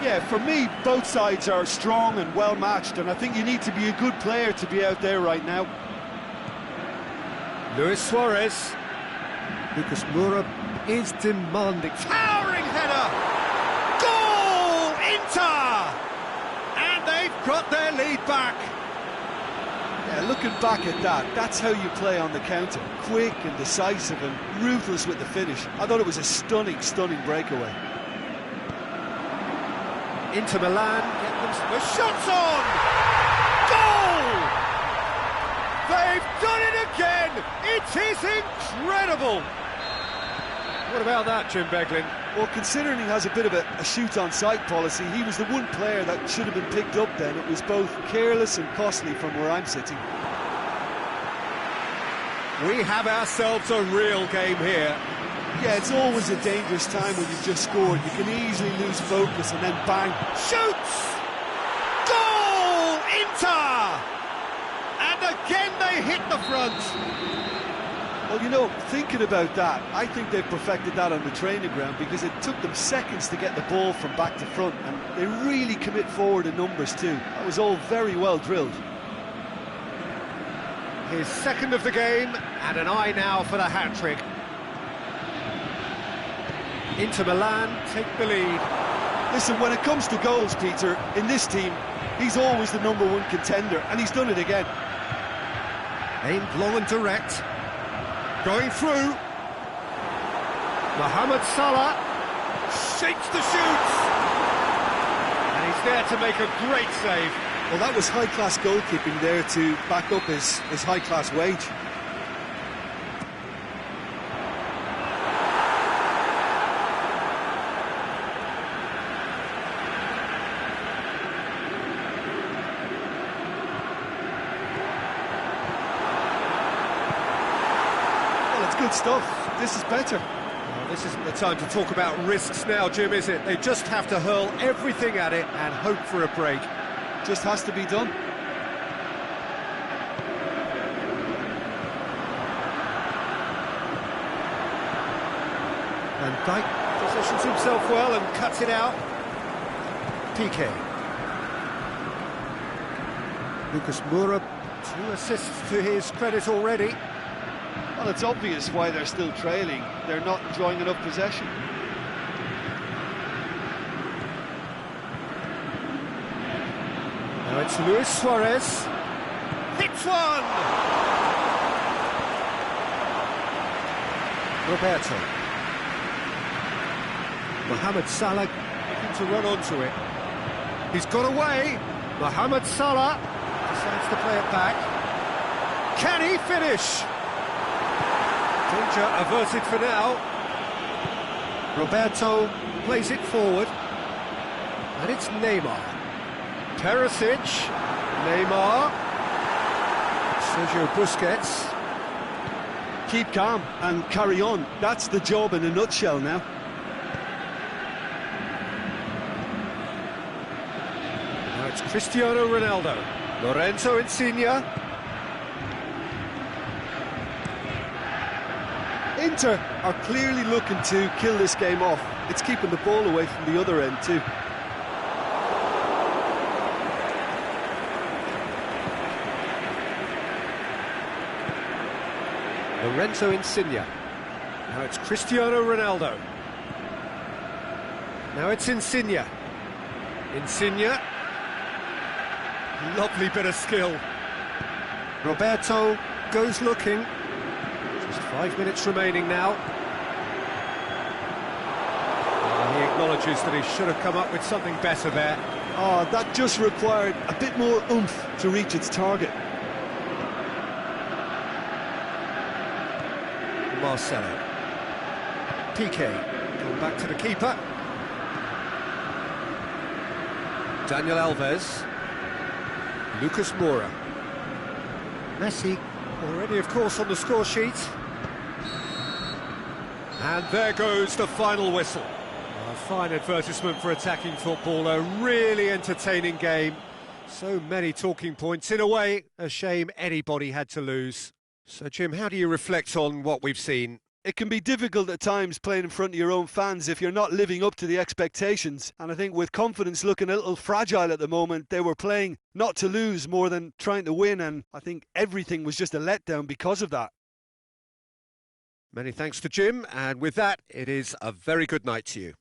Yeah, for me, both sides are strong and well matched, and I think you need to be a good player to be out there right now. Luis Suarez. Lucas Moura is demanding. Towering header! Goal! Inter! And they've got their lead back. Yeah, looking back at that, that's how you play on the counter. Quick and decisive and ruthless with the finish. I thought it was a stunning, stunning breakaway. Inter Milan get them the shots on! Goal! They've done it again! It is incredible! What about that, Jim Beglin? Well, considering he has a bit of a shoot-on-sight policy, he was the one player that should have been picked up then. It was both careless and costly from where I'm sitting. We have ourselves a real game here. Yeah, it's always a dangerous time when you've just scored. You can easily lose focus and then bang. Shoots! Goal! Inter! And again they hit the front. Well, you know, thinking about that, I think they've perfected that on the training ground because it took them seconds to get the ball from back to front, and they really commit forward in numbers too. That was all very well drilled. His second of the game, and an eye now for the hat-trick. Inter Milan take the lead. Listen, when it comes to goals, Peter, in this team, he's always the #1 contender, and he's done it again. Aimed long and direct. Going through. Mohamed Salah shakes the shoots. And he's there to make a great save. Well, that was high-class goalkeeping there to back up his high-class wage. Well, it's good stuff. This is better. Well, this isn't the time to talk about risks now, Jim, is it? They just have to hurl everything at it and hope for a break. Just has to be done. And Dijk positions himself well and cuts it out. PK. Lucas Moura, 2 assists to his credit already. Well, it's obvious why they're still trailing. They're not enjoying enough possession. Now it's Luis Suarez. Hits one! Roberto. Mohamed Salah looking to run onto it. He's got away. Mohamed Salah decides to play it back. Can he finish? Danger averted for now. Roberto plays it forward. And it's Neymar. Perisic, Neymar, Sergio Busquets. Keep calm and carry on. That's the job in a nutshell now. Now it's Cristiano Ronaldo. Lorenzo Insigne. Inter are clearly looking to kill this game off. It's keeping the ball away from the other end too. Lorenzo Insigne. Now it's Cristiano Ronaldo. Now it's Insigne. Insigne. Lovely bit of skill. Roberto goes looking. Just 5 minutes remaining now. He acknowledges that he should have come up with something better there. Oh, that just required a bit more oomph to reach its target. Marcelo. PK. Going back to the keeper. Daniel Alves. Lucas Moura. Messi. Already, of course, on the score sheet. And there goes the final whistle. A fine advertisement for attacking football. A really entertaining game. So many talking points. In a way, a shame anybody had to lose. So, Jim, how do you reflect on what we've seen? It can be difficult at times playing in front of your own fans if you're not living up to the expectations. And I think with confidence looking a little fragile at the moment, they were playing not to lose more than trying to win. And I think everything was just a letdown because of that. Many thanks to Jim. And with that, it is a very good night to you.